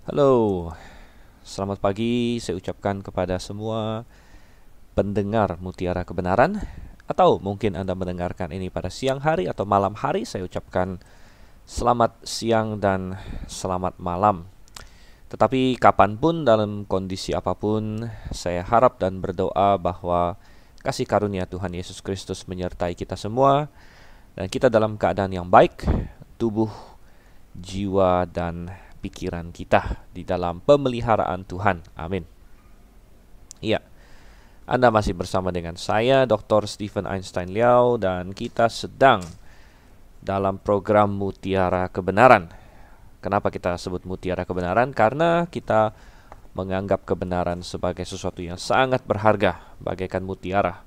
Halo, selamat pagi saya ucapkan kepada semua pendengar Mutiara Kebenaran. Atau mungkin Anda mendengarkan ini pada siang hari atau malam hari, saya ucapkan selamat siang dan selamat malam. Tetapi kapanpun, dalam kondisi apapun, saya harap dan berdoa bahwa kasih karunia Tuhan Yesus Kristus menyertai kita semua, dan kita dalam keadaan yang baik, tubuh, jiwa, dan pikiran kita di dalam pemeliharaan Tuhan. Amin. Iya, Anda masih bersama dengan saya, Dr. Stephen Einstein Liao, dan kita sedang dalam program Mutiara Kebenaran. Kenapa kita sebut Mutiara Kebenaran? Karena kita menganggap kebenaran sebagai sesuatu yang sangat berharga, bagaikan mutiara.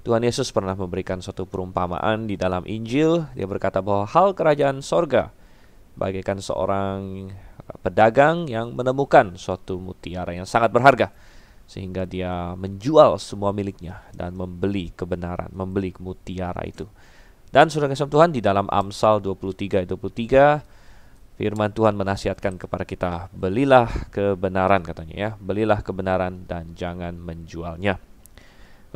Tuhan Yesus pernah memberikan suatu perumpamaan di dalam Injil. Dia berkata bahwa hal kerajaan sorga bagaikan seorang pedagang yang menemukan suatu mutiara yang sangat berharga, sehingga dia menjual semua miliknya dan membeli kebenaran, membeli mutiara itu. Dan saudara kasih Tuhan, di dalam Amsal 23 ayat 23, firman Tuhan menasihatkan kepada kita, belilah kebenaran, katanya ya, belilah kebenaran dan jangan menjualnya.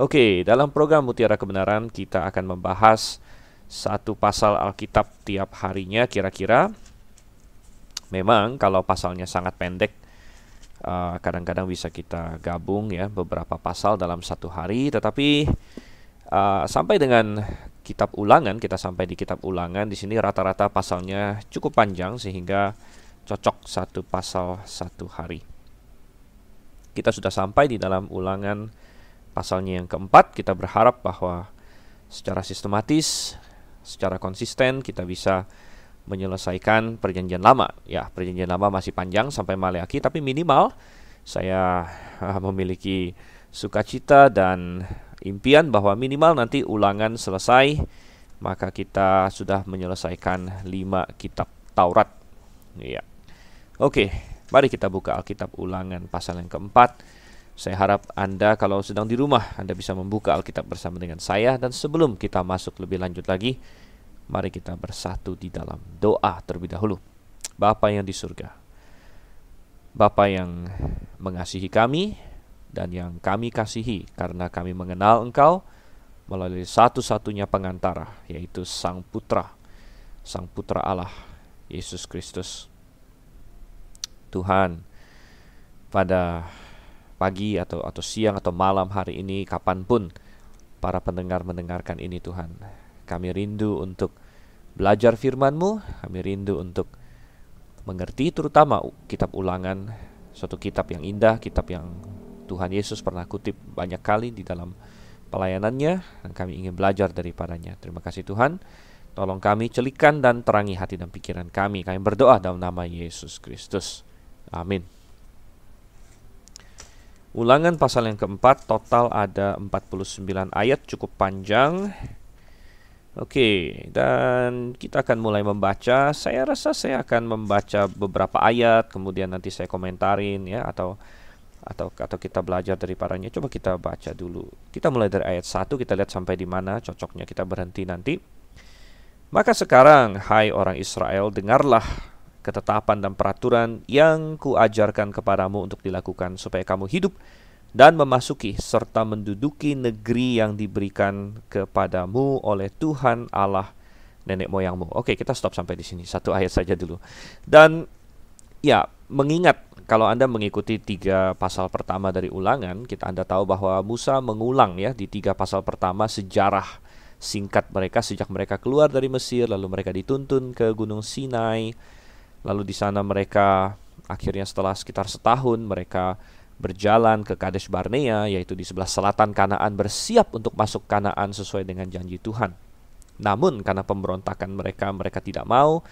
Oke, dalam program Mutiara Kebenaran kita akan membahas satu pasal Alkitab tiap harinya kira-kira. Memang kalau pasalnya sangat pendek, kadang-kadang bisa kita gabung ya beberapa pasal dalam satu hari. Tetapi sampai dengan kitab Ulangan, kita sampai di kitab Ulangan, di sini rata-rata pasalnya cukup panjang sehingga cocok satu pasal satu hari. Kita sudah sampai di dalam Ulangan pasalnya yang keempat. Kita berharap bahwa secara sistematis, secara konsisten kita bisa menyelesaikan perjanjian lama. Ya, perjanjian lama masih panjang sampai Maleakhi, tapi minimal saya memiliki sukacita dan impian bahwa minimal nanti Ulangan selesai, maka kita sudah menyelesaikan 5 kitab Taurat. Ya. Oke, mari kita buka Alkitab Ulangan pasal yang keempat. Saya harap Anda kalau sedang di rumah, Anda bisa membuka Alkitab bersama dengan saya. Dan sebelum kita masuk lebih lanjut lagi, mari kita bersatu di dalam doa terlebih dahulu. Bapa yang di surga, Bapa yang mengasihi kami dan yang kami kasihi karena kami mengenal Engkau melalui satu-satunya pengantara, yaitu Sang Putra Allah, Yesus Kristus. Tuhan, pada pagi atau siang atau malam hari ini, kapanpun para pendengar mendengarkan ini, Tuhan, kami rindu untuk belajar firman-Mu, kami rindu untuk mengerti terutama kitab Ulangan, suatu kitab yang indah, kitab yang Tuhan Yesus pernah kutip banyak kali di dalam pelayanannya, dan kami ingin belajar daripadanya. Terima kasih Tuhan, tolong kami celikan dan terangi hati dan pikiran kami. Kami berdoa dalam nama Yesus Kristus. Amin. Ulangan pasal yang keempat, total ada 49 ayat, cukup panjang. Oke, dan kita akan mulai membaca. Saya rasa saya akan membaca beberapa ayat, kemudian nanti saya komentarin ya, atau kita belajar daripadanya. Coba kita baca dulu. Kita mulai dari ayat 1, kita lihat sampai di mana cocoknya kita berhenti nanti. Maka sekarang, hai orang Israel, dengarlah ketetapan dan peraturan yang kuajarkan kepadamu untuk dilakukan, supaya kamu hidup dan memasuki serta menduduki negeri yang diberikan kepadamu oleh Tuhan Allah nenek moyangmu. Oke, kita stop sampai di sini. Satu ayat saja dulu. Dan ya, mengingat kalau Anda mengikuti 3 pasal pertama dari Ulangan, Anda tahu bahwa Musa mengulang ya di 3 pasal pertama sejarah singkat mereka sejak mereka keluar dari Mesir, lalu mereka dituntun ke Gunung Sinai. Lalu di sana mereka akhirnya setelah sekitar setahun mereka berjalan ke Kades Barnea, yaitu di sebelah selatan Kanaan, bersiap untuk masuk Kanaan sesuai dengan janji Tuhan. Namun karena pemberontakan mereka tidak mau.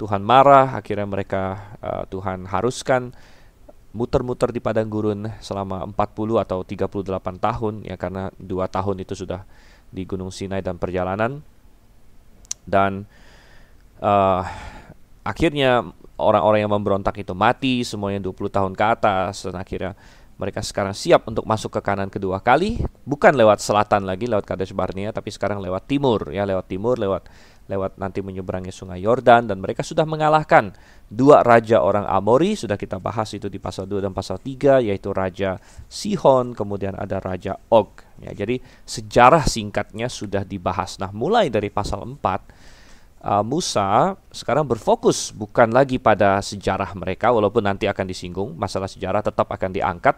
Tuhan marah, akhirnya Tuhan haruskan muter-muter di padang gurun selama 40 atau 38 tahun ya, karena 2 tahun itu sudah di Gunung Sinai dan perjalanan. Dan akhirnya orang-orang yang memberontak itu mati, semuanya 20 tahun ke atas, dan akhirnya mereka sekarang siap untuk masuk ke Kanaan kedua kali, bukan lewat selatan lagi, lewat Kades Barnea, tapi sekarang lewat timur, lewat lewat nanti menyeberangi sungai Yordan, dan mereka sudah mengalahkan dua raja orang Amori. Sudah kita bahas itu di pasal 2 dan pasal 3, yaitu Raja Sihon, kemudian ada Raja Og. Ya, jadi sejarah singkatnya sudah dibahas. Nah, mulai dari pasal 4, Musa sekarang berfokus bukan lagi pada sejarah mereka, walaupun nanti akan disinggung, masalah sejarah tetap akan diangkat,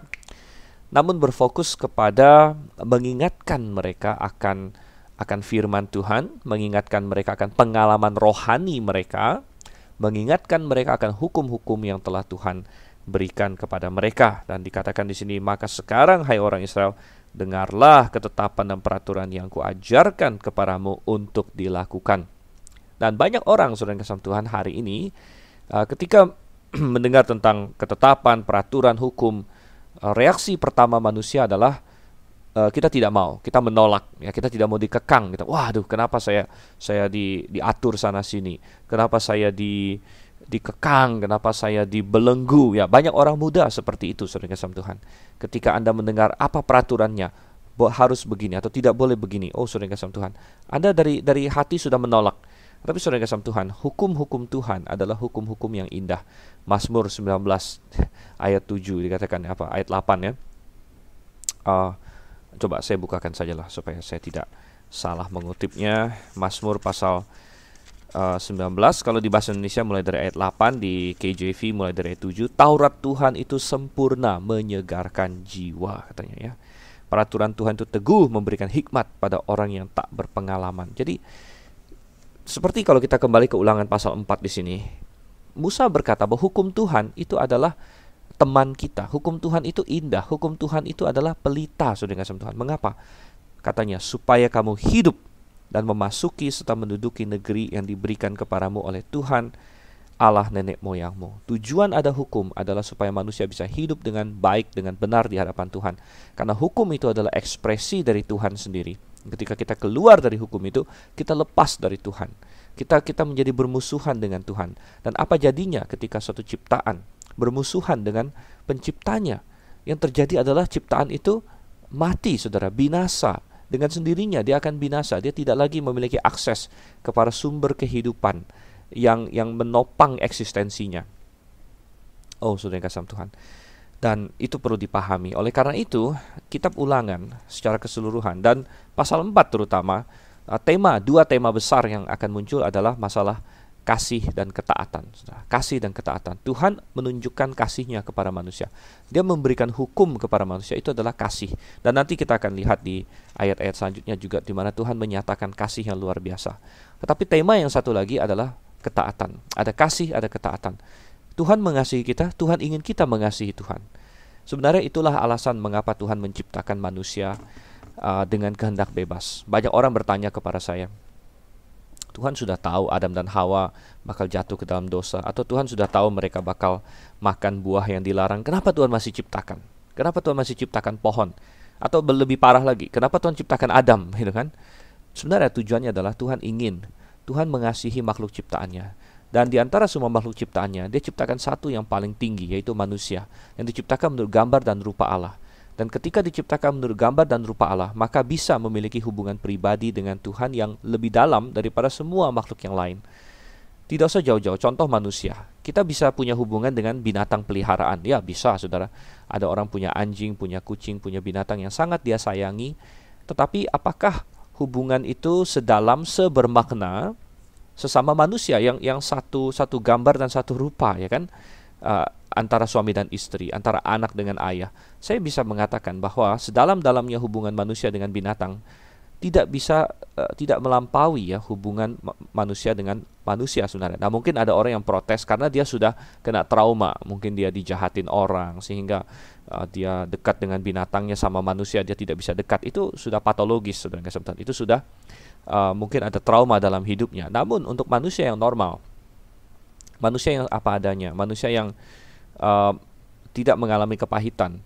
namun berfokus kepada mengingatkan mereka akan firman Tuhan, mengingatkan mereka akan pengalaman rohani mereka, mengingatkan mereka akan hukum-hukum yang telah Tuhan berikan kepada mereka. Dan dikatakan di sini, maka sekarang hai orang Israel, dengarlah ketetapan dan peraturan yang kuajarkan kepadamu untuk dilakukan. Dan banyak orang, saudara yang kasih Tuhan, hari ini ketika mendengar tentang ketetapan, peraturan, hukum, reaksi pertama manusia adalah kita tidak mau, kita menolak, ya, kita tidak mau dikekang. Kita, waduh, kenapa saya diatur sana sini, kenapa saya dikekang, kenapa saya dibelenggu? Ya, banyak orang muda seperti itu, saudara kasih Tuhan. Ketika Anda mendengar apa peraturannya, harus begini atau tidak boleh begini, oh saudara kasih Tuhan, Anda dari hati sudah menolak. Tapi saudara kasih Tuhan, hukum-hukum Tuhan adalah hukum-hukum yang indah. Mazmur 19 ayat 7 dikatakan apa? Ayat 8 ya. Coba saya bukakan sajalah supaya saya tidak salah mengutipnya. Mazmur pasal 19, kalau di bahasa Indonesia mulai dari ayat 8, di KJV mulai dari ayat 7. Taurat Tuhan itu sempurna, menyegarkan jiwa, katanya ya. Peraturan Tuhan itu teguh, memberikan hikmat pada orang yang tak berpengalaman. Jadi seperti kalau kita kembali ke Ulangan pasal 4 di sini, Musa berkata bahwa hukum Tuhan itu adalah teman kita. Hukum Tuhan itu indah. Hukum Tuhan itu adalah pelita, saudara kasih Tuhan. Mengapa? Katanya, supaya kamu hidup dan memasuki serta menduduki negeri yang diberikan kepadamu oleh Tuhan Allah nenek moyangmu. Tujuan ada hukum adalah supaya manusia bisa hidup dengan baik, dengan benar di hadapan Tuhan. Karena hukum itu adalah ekspresi dari Tuhan sendiri. Ketika kita keluar dari hukum itu, kita lepas dari Tuhan. Kita menjadi bermusuhan dengan Tuhan. Dan apa jadinya ketika suatu ciptaan bermusuhan dengan penciptanya? Yang terjadi adalah ciptaan itu mati, saudara, binasa. Dengan sendirinya dia akan binasa. Dia tidak lagi memiliki akses kepada sumber kehidupan yang menopang eksistensinya. Oh, saudara yang kasih Tuhan. Dan itu perlu dipahami. Oleh karena itu, kitab Ulangan secara keseluruhan dan pasal 4 terutama, dua tema besar yang akan muncul adalah masalah kasih dan ketaatan. Kasih dan ketaatan. Tuhan menunjukkan kasihnya kepada manusia. Dia memberikan hukum kepada manusia, itu adalah kasih. Dan nanti kita akan lihat di ayat-ayat selanjutnya juga di mana Tuhan menyatakan kasih yang luar biasa. Tetapi tema yang satu lagi adalah ketaatan. Ada kasih, ada ketaatan. Tuhan mengasihi kita, Tuhan ingin kita mengasihi Tuhan. Sebenarnya itulah alasan mengapa Tuhan menciptakan manusia dengan kehendak bebas. Banyak orang bertanya kepada saya, Tuhan sudah tahu Adam dan Hawa bakal jatuh ke dalam dosa, atau Tuhan sudah tahu mereka bakal makan buah yang dilarang, kenapa Tuhan masih ciptakan? Kenapa Tuhan masih ciptakan pohon? Atau lebih parah lagi, kenapa Tuhan ciptakan Adam? Gitu kan? Sebenarnya tujuannya adalah Tuhan mengasihi makhluk ciptaannya. Dan di antara semua makhluk ciptaannya, dia ciptakan satu yang paling tinggi, yaitu manusia, yang diciptakan menurut gambar dan rupa Allah. Dan ketika diciptakan menurut gambar dan rupa Allah, maka bisa memiliki hubungan pribadi dengan Tuhan yang lebih dalam daripada semua makhluk yang lain. Tidak usah jauh-jauh, contoh manusia. Kita bisa punya hubungan dengan binatang peliharaan. Ya, bisa, saudara. Ada orang punya anjing, punya kucing, punya binatang yang sangat dia sayangi. Tetapi apakah hubungan itu sedalam, sebermakna sesama manusia yang satu gambar dan satu rupa, ya kan? Antara suami dan istri, antara anak dengan ayah. Saya bisa mengatakan bahwa sedalam-dalamnya hubungan manusia dengan binatang tidak melampaui ya hubungan manusia dengan manusia sebenarnya. Nah, mungkin ada orang yang protes karena dia sudah kena trauma, mungkin dia dijahatin orang sehingga dia dekat dengan binatangnya, sama manusia dia tidak bisa dekat. Itu sudah patologis, saudara. Itu sudah mungkin ada trauma dalam hidupnya. Namun untuk manusia yang normal, manusia yang apa adanya, manusia yang tidak mengalami kepahitan,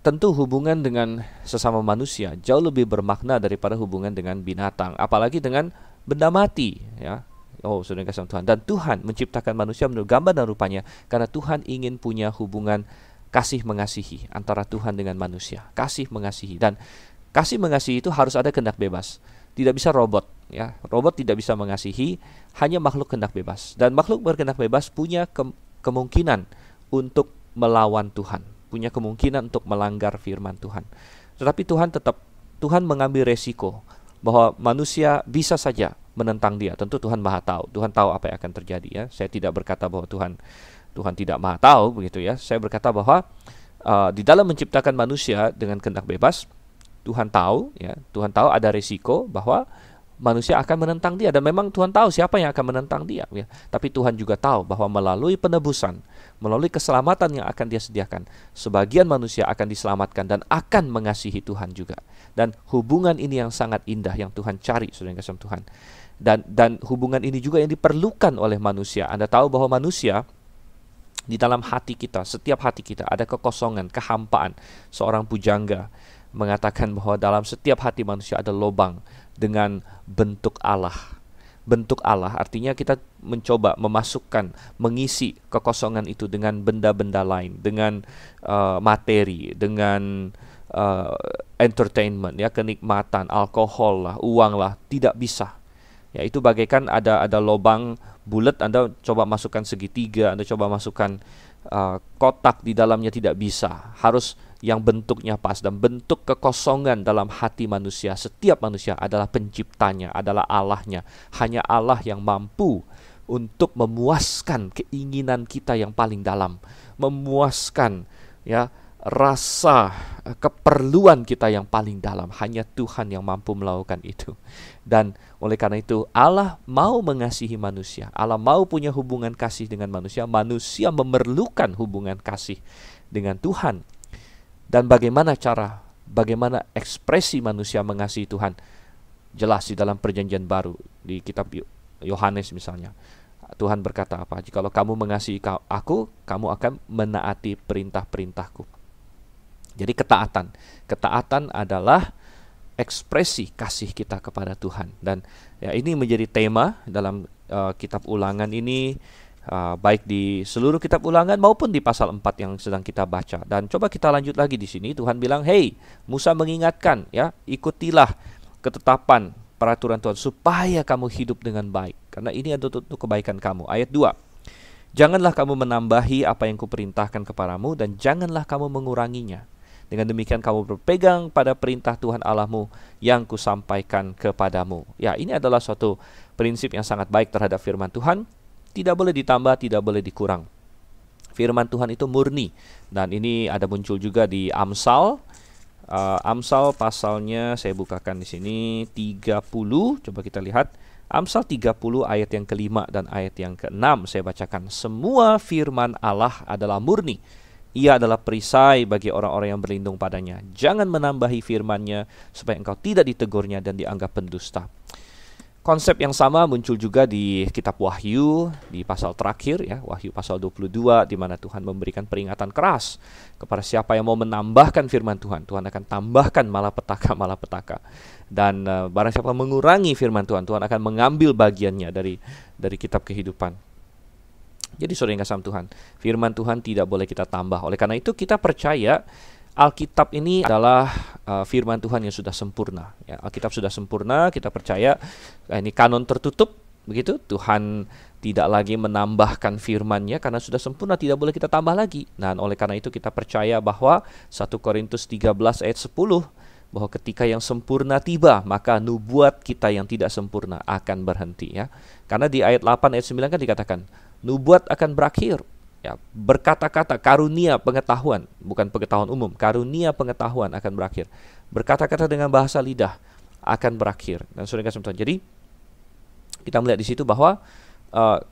tentu hubungan dengan sesama manusia jauh lebih bermakna daripada hubungan dengan binatang, apalagi dengan benda mati, ya. Oh, saudara kasih Tuhan. Dan Tuhan menciptakan manusia menurut gambar dan rupanya karena Tuhan ingin punya hubungan kasih mengasihi antara Tuhan dengan manusia. Kasih mengasihi, dan kasih mengasihi itu harus ada kehendak bebas. tidak bisa robot, ya. Robot tidak bisa mengasihi, hanya makhluk kehendak bebas. Dan makhluk berkehendak bebas punya kemungkinan untuk melawan Tuhan, punya kemungkinan untuk melanggar firman Tuhan. Tetapi Tuhan mengambil resiko bahwa manusia bisa saja menentang Dia. Tentu Tuhan Maha tahu. Tuhan tahu apa yang akan terjadi, ya. Saya tidak berkata bahwa Tuhan tidak Maha tahu, begitu, ya. Saya berkata bahwa di dalam menciptakan manusia dengan kehendak bebas, Tuhan tahu, ya. Tuhan tahu ada resiko bahwa manusia akan menentang Dia, dan memang Tuhan tahu siapa yang akan menentang Dia, ya. Tapi Tuhan juga tahu bahwa melalui penebusan, melalui keselamatan yang akan Dia sediakan, sebagian manusia akan diselamatkan dan akan mengasihi Tuhan juga. Dan hubungan ini yang sangat indah yang Tuhan cari, saudara yang kasih Tuhan. Dan hubungan ini juga yang diperlukan oleh manusia. Anda tahu bahwa manusia, di dalam hati kita, setiap hati kita ada kekosongan, kehampaan. Seorang pujangga mengatakan bahwa dalam setiap hati manusia ada lubang dengan bentuk Allah. Bentuk Allah artinya kita mencoba mengisi kekosongan itu dengan benda-benda lain, dengan materi, dengan entertainment, ya, kenikmatan, alkohol lah, uang lah, tidak bisa. Ya, itu bagaikan ada lubang bulat, Anda coba masukkan segitiga, Anda coba masukkan kotak di dalamnya, tidak bisa. Harus yang bentuknya pas, dan bentuk kekosongan dalam hati manusia, setiap manusia adalah penciptanya, adalah Allahnya. Hanya Allah yang mampu untuk memuaskan keinginan kita yang paling dalam, memuaskan, ya, rasa keperluan kita yang paling dalam. Hanya Tuhan yang mampu melakukan itu. Dan oleh karena itu Allah mau mengasihi manusia, Allah mau punya hubungan kasih dengan manusia. Manusia memerlukan hubungan kasih dengan Tuhan. Dan bagaimana ekspresi manusia mengasihi Tuhan? Jelas di dalam perjanjian baru, di kitab Yohanes misalnya, Tuhan berkata apa? Jikalau kamu mengasihi aku, kamu akan menaati perintah-perintahku. Jadi ketaatan adalah ekspresi kasih kita kepada Tuhan. Dan ya, ini menjadi tema dalam kitab Ulangan ini, baik di seluruh kitab Ulangan maupun di pasal 4 yang sedang kita baca. Dan coba kita lanjut lagi di sini. Tuhan bilang, "Hey, Musa mengingatkan, ya, ikutilah ketetapan peraturan Tuhan supaya kamu hidup dengan baik, karena ini untuk kebaikan kamu." Ayat 2. "Janganlah kamu menambahi apa yang kuperintahkan kepadamu, dan janganlah kamu menguranginya. Dengan demikian kamu berpegang pada perintah Tuhan Allahmu yang kusampaikan kepadamu." Ya, ini adalah suatu prinsip yang sangat baik terhadap firman Tuhan. Tidak boleh ditambah, tidak boleh dikurang. Firman Tuhan itu murni. Dan ini ada muncul juga di Amsal. Amsal pasalnya saya bukakan di sini 30. Coba kita lihat. Amsal 30 ayat yang kelima dan ayat yang keenam. Saya bacakan. "Semua firman Allah adalah murni. Ia adalah perisai bagi orang-orang yang berlindung padanya. Jangan menambahi firman-Nya supaya engkau tidak ditegurnya dan dianggap pendusta." Konsep yang sama muncul juga di kitab Wahyu, di pasal terakhir, ya, Wahyu pasal 22, di mana Tuhan memberikan peringatan keras kepada siapa yang mau menambahkan firman Tuhan. Tuhan akan tambahkan malapetaka. Dan barang siapa mengurangi firman Tuhan, Tuhan akan mengambil bagiannya dari kitab kehidupan. Jadi saudara yang kasih Tuhan, firman Tuhan tidak boleh kita tambah. Oleh karena itu kita percaya Alkitab ini adalah firman Tuhan yang sudah sempurna. Ya, Alkitab sudah sempurna, kita percaya ini kanon tertutup, begitu. Tuhan tidak lagi menambahkan firman-Nya karena sudah sempurna, tidak boleh kita tambah lagi. Nah, oleh karena itu kita percaya bahwa 1 Korintus 13 ayat 10, bahwa ketika yang sempurna tiba, maka nubuat kita yang tidak sempurna akan berhenti, ya. Karena di ayat 8 ayat 9 kan dikatakan, nubuat akan berakhir. Ya, berkata-kata, karunia pengetahuan, bukan pengetahuan umum, karunia pengetahuan akan berakhir. Berkata-kata dengan bahasa lidah akan berakhir. Dan saudara kasih Tuhan, jadi kita melihat di situ bahwa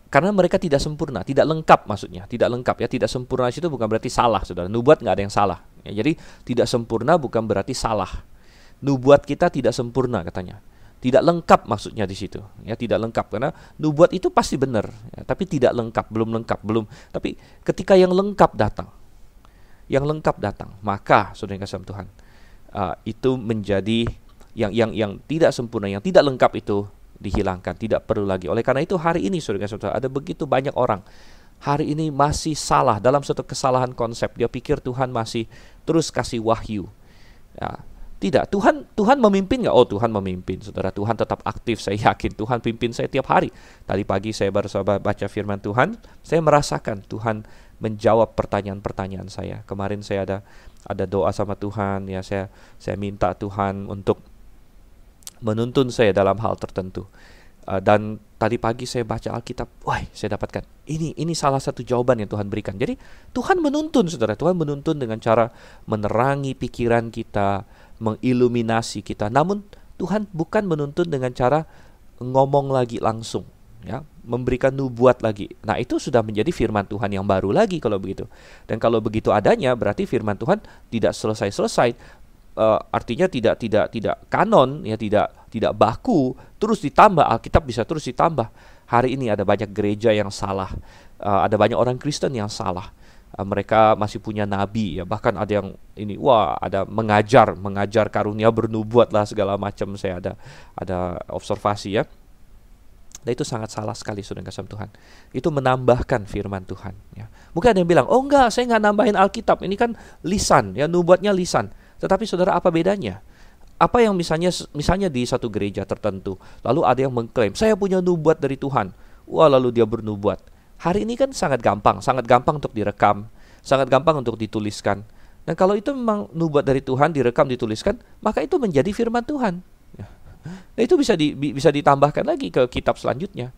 karena mereka tidak sempurna, tidak lengkap, maksudnya tidak lengkap, ya, tidak sempurna itu bukan berarti salah, saudara. Nubuat nggak ada yang salah. Ya, jadi tidak sempurna bukan berarti salah. Nubuat kita tidak sempurna katanya. Tidak lengkap maksudnya di situ, ya, tidak lengkap karena nubuat itu pasti benar, ya, tapi tidak lengkap, belum. Tapi ketika yang lengkap datang, maka saudara yang kasih Tuhan, itu menjadi yang tidak sempurna, yang tidak lengkap itu dihilangkan, tidak perlu lagi. Oleh karena itu hari ini saudara yang kasih Tuhan, ada begitu banyak orang hari ini masih salah dalam suatu kesalahan konsep. Dia pikir Tuhan masih terus kasih wahyu. Ya, Tidak, Tuhan memimpin nggak? Oh, Tuhan memimpin, saudara. Tuhan tetap aktif, saya yakin. Tuhan pimpin saya tiap hari. Tadi pagi saya baru saja baca firman Tuhan, saya merasakan Tuhan menjawab pertanyaan-pertanyaan saya. Kemarin saya ada doa sama Tuhan, ya saya minta Tuhan untuk menuntun saya dalam hal tertentu. Dan tadi pagi saya baca Alkitab, wah, saya dapatkan ini salah satu jawaban yang Tuhan berikan. Jadi Tuhan menuntun, saudara. Tuhan menuntun dengan cara menerangi pikiran kita, mengiluminasi kita. Namun Tuhan bukan menuntun dengan cara ngomong lagi langsung, ya, memberikan nubuat lagi. Nah, itu sudah menjadi firman Tuhan yang baru lagi kalau begitu. Dan kalau begitu adanya, berarti firman Tuhan tidak selesai-selesai. Artinya tidak kanon, ya, tidak baku, terus ditambah. Alkitab bisa terus ditambah. Hari ini ada banyak gereja yang salah, ada banyak orang Kristen yang salah. Mereka masih punya nabi, ya, bahkan ada yang ini, ada mengajar karunia bernubuat lah segala macam. Saya ada observasi, ya. Dan itu sangat salah sekali, saudara kasih Tuhan. Itu menambahkan firman Tuhan, ya. Mungkin ada yang bilang, oh enggak, saya nggak nambahin Alkitab, ini kan lisan, ya, nubuatnya lisan. Tetapi saudara, apa bedanya? Apa yang misalnya di satu gereja tertentu, lalu ada yang mengklaim, saya punya nubuat dari Tuhan. Lalu dia bernubuat. Hari ini kan sangat gampang untuk direkam, sangat gampang untuk dituliskan. Dan kalau itu memang nubuat dari Tuhan, direkam, dituliskan, maka itu menjadi firman Tuhan. Nah, itu bisa ditambahkan lagi ke kitab selanjutnya.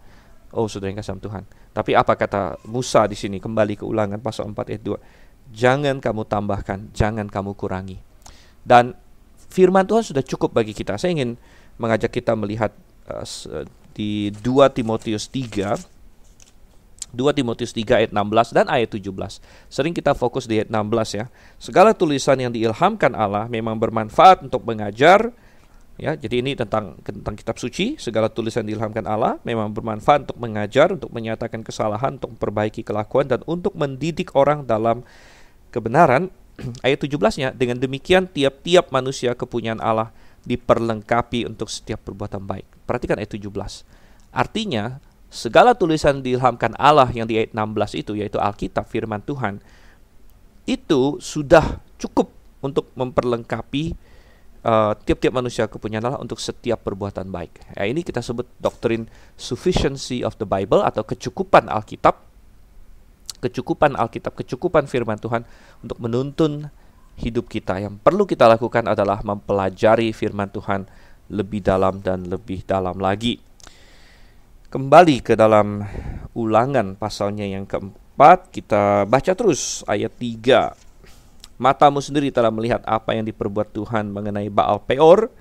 Oh, saudara yang kasih Tuhan. Tapi apa kata Musa di sini? Kembali ke Ulangan pasal 4 ayat 2. Jangan kamu tambahkan, jangan kamu kurangi. Dan firman Tuhan sudah cukup bagi kita. Saya ingin mengajak kita melihat di 2 Timotius 3 ayat 16 dan ayat 17. Sering kita fokus di ayat 16, ya. Segala tulisan yang diilhamkan Allah memang bermanfaat untuk mengajar, ya. Jadi ini tentang kitab suci. Segala tulisan diilhamkan Allah memang bermanfaat untuk mengajar, untuk menyatakan kesalahan, untuk memperbaiki kelakuan, dan untuk mendidik orang dalam kebenaran. Ayat 17-nya, dengan demikian tiap-tiap manusia kepunyaan Allah diperlengkapi untuk setiap perbuatan baik. Perhatikan ayat 17. Artinya, segala tulisan diilhamkan Allah yang di ayat 16 itu, yaitu Alkitab, firman Tuhan, itu sudah cukup untuk memperlengkapi tiap-tiap manusia kepunyaan Allah untuk setiap perbuatan baik. Ya, ini kita sebut doktrin sufficiency of the Bible, atau kecukupan Alkitab. Kecukupan firman Tuhan untuk menuntun hidup kita. Yang perlu kita lakukan adalah mempelajari firman Tuhan lebih dalam dan lebih dalam lagi. Kembali ke dalam Ulangan pasalnya yang keempat, kita baca terus ayat 3. Matamu sendiri telah melihat apa yang diperbuat Tuhan mengenai Baal Peor,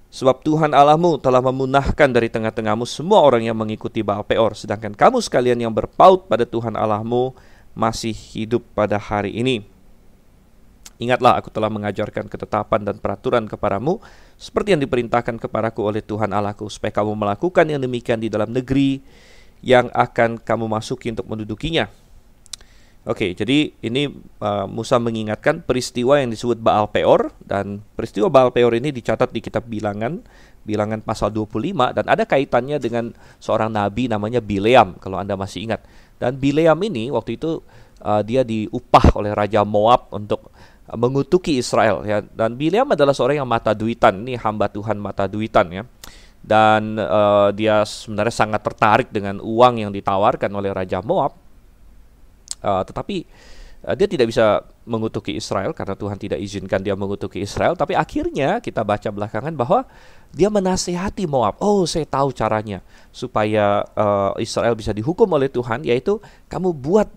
sebab Tuhan Allahmu telah memunahkan dari tengah-tengahmu semua orang yang mengikuti Baal Peor, sedangkan kamu sekalian yang berpaut pada Tuhan Allahmu masih hidup pada hari ini. Ingatlah, aku telah mengajarkan ketetapan dan peraturan kepadamu seperti yang diperintahkan kepadaku oleh Tuhan Allahku, supaya kamu melakukan yang demikian di dalam negeri yang akan kamu masuki untuk mendudukinya. Oke, jadi ini Musa mengingatkan peristiwa yang disebut Baal Peor, dan peristiwa Baal Peor ini dicatat di kitab Bilangan pasal 25, dan ada kaitannya dengan seorang nabi namanya Bileam, kalau Anda masih ingat. Dan Bileam ini waktu itu dia diupah oleh Raja Moab untuk mengutuki Israel, ya. Dan Bileam adalah seorang yang mata duitan, ini hamba Tuhan mata duitan, ya. Dan dia sebenarnya sangat tertarik dengan uang yang ditawarkan oleh Raja Moab. Tetapi dia tidak bisa mengutuki Israel karena Tuhan tidak izinkan dia mengutuki Israel. Tapi akhirnya kita baca belakangan bahwa dia menasihati Moab. Oh, saya tahu caranya supaya Israel bisa dihukum oleh Tuhan, yaitu kamu buat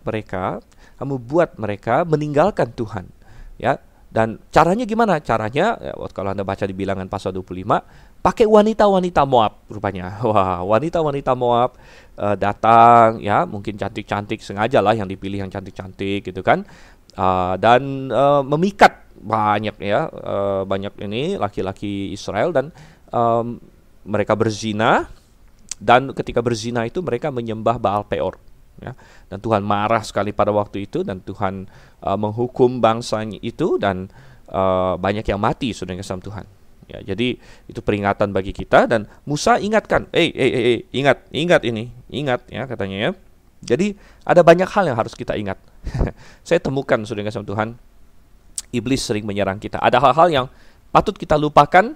mereka meninggalkan Tuhan, ya. Dan caranya gimana? Caranya, ya, kalau Anda baca di Bilangan pasal 25, pakai wanita-wanita Moab rupanya. Wah, wanita-wanita Moab datang, ya, mungkin cantik-cantik, sengaja lah yang dipilih yang cantik-cantik gitu kan. Dan memikat banyak, ya, banyak ini laki-laki Israel, dan mereka berzina, dan ketika berzina itu mereka menyembah Baal Peor, ya. Dan Tuhan marah sekali pada waktu itu, dan Tuhan menghukum bangsanya itu, dan banyak yang mati, saudara kasih Tuhan. Ya, jadi itu peringatan bagi kita, dan Musa ingatkan, ingat ya, katanya, ya. Jadi ada banyak hal yang harus kita ingat. Saya temukan, saudara kasih Tuhan, iblis sering menyerang kita. Ada hal-hal yang patut kita lupakan,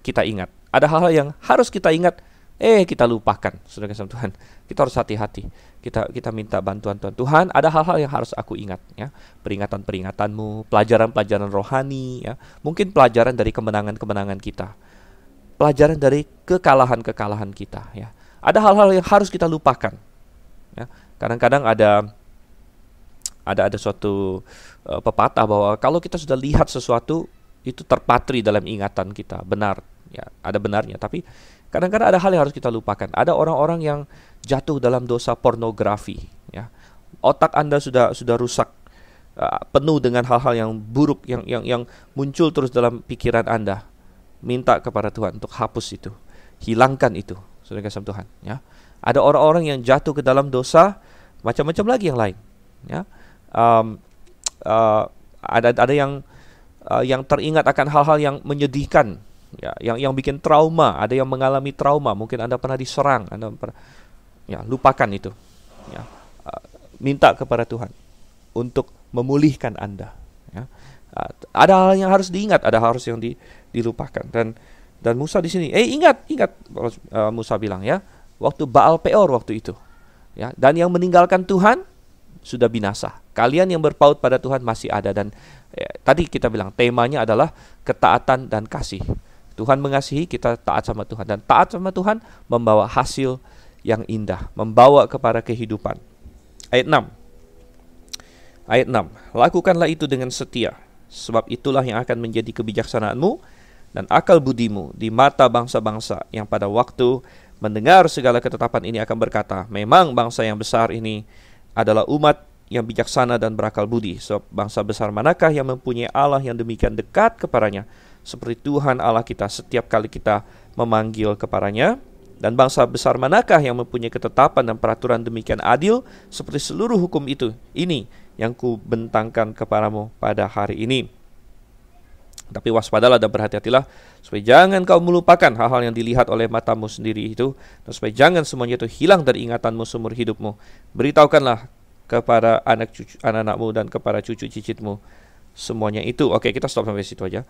kita ingat. Ada hal-hal yang harus kita ingat, kita lupakan. Saudara kasih Tuhan, kita harus hati-hati. Kita minta bantuan Tuhan. Tuhan, ada hal-hal yang harus aku ingat, ya. Peringatan-peringatanmu, pelajaran-pelajaran rohani, ya. Mungkin pelajaran dari kemenangan-kemenangan kita, pelajaran dari kekalahan-kekalahan kita, ya. Ada hal-hal yang harus kita lupakan, ya. Kadang-kadang ada suatu pepatah bahwa kalau kita sudah lihat sesuatu, itu terpatri dalam ingatan kita. Benar, ya, ada benarnya. Tapi kadang-kadang ada hal yang harus kita lupakan. Ada orang-orang yang jatuh dalam dosa pornografi, ya. Otak Anda sudah rusak, penuh dengan hal-hal yang buruk yang muncul terus dalam pikiran Anda. Minta kepada Tuhan untuk hapus itu, hilangkan itu, saudara kasih Tuhan, ya. Ada orang-orang yang jatuh ke dalam dosa, macam-macam lagi yang lain, ya. Ada yang teringat akan hal-hal yang menyedihkan, ya, yang bikin trauma. Ada yang mengalami trauma, mungkin Anda pernah diserang, ya, lupakan itu, ya. Minta kepada Tuhan untuk memulihkan Anda, ya. Ada hal yang harus diingat, ada hal yang dilupakan. Dan Musa di sini, ingat, Musa bilang, ya, waktu Baal Peor waktu itu, ya, dan yang meninggalkan Tuhan sudah binasa. Kalian yang berpaut pada Tuhan masih ada. Dan tadi kita bilang temanya adalah ketaatan dan kasih. Tuhan mengasihi, kita taat sama Tuhan. Dan taat sama Tuhan membawa hasil yang indah, membawa kepada kehidupan. Ayat 6. Lakukanlah itu dengan setia, sebab itulah yang akan menjadi kebijaksanaanmu dan akal budimu di mata bangsa-bangsa yang pada waktu mendengar segala ketetapan ini akan berkata, memang bangsa yang besar ini adalah umat yang bijaksana dan berakal budi. Sebab bangsa besar manakah yang mempunyai Allah yang demikian dekat kepadanya, seperti Tuhan Allah kita setiap kali kita memanggil kepadanya. Dan bangsa besar manakah yang mempunyai ketetapan dan peraturan demikian adil, seperti seluruh hukum ini yang ku bentangkan kepadamu pada hari ini. Tapi waspadalah dan berhati-hatilah, supaya jangan kau melupakan hal-hal yang dilihat oleh matamu sendiri itu, dan supaya jangan semuanya itu hilang dari ingatanmu seumur hidupmu. Beritahukanlah kepada anak-anakmu dan kepada cucu cicitmu semuanya itu. Oke, kita stop sampai situ aja.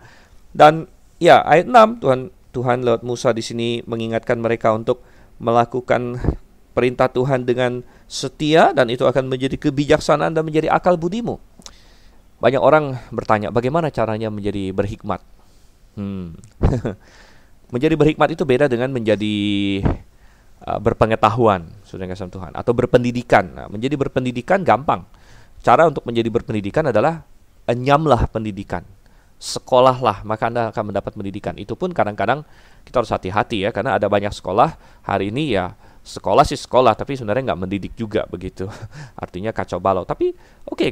Dan ya, ayat 6, Tuhan lewat Musa di sini mengingatkan mereka untuk melakukan perintah Tuhan dengan setia, dan itu akan menjadi kebijaksanaan dan menjadi akal budimu. Banyak orang bertanya, bagaimana caranya menjadi berhikmat? Menjadi berhikmat itu beda dengan menjadi berpengetahuan, saudara kasih Tuhan, atau berpendidikan. Nah, menjadi berpendidikan gampang. Cara untuk menjadi berpendidikan adalah enyamlah pendidikan, sekolahlah, maka Anda akan mendapat pendidikan. Itu pun kadang-kadang kita harus hati-hati, ya, karena ada banyak sekolah hari ini, ya, sekolah sih sekolah, tapi sebenarnya nggak mendidik juga begitu. Artinya kacau balau. Tapi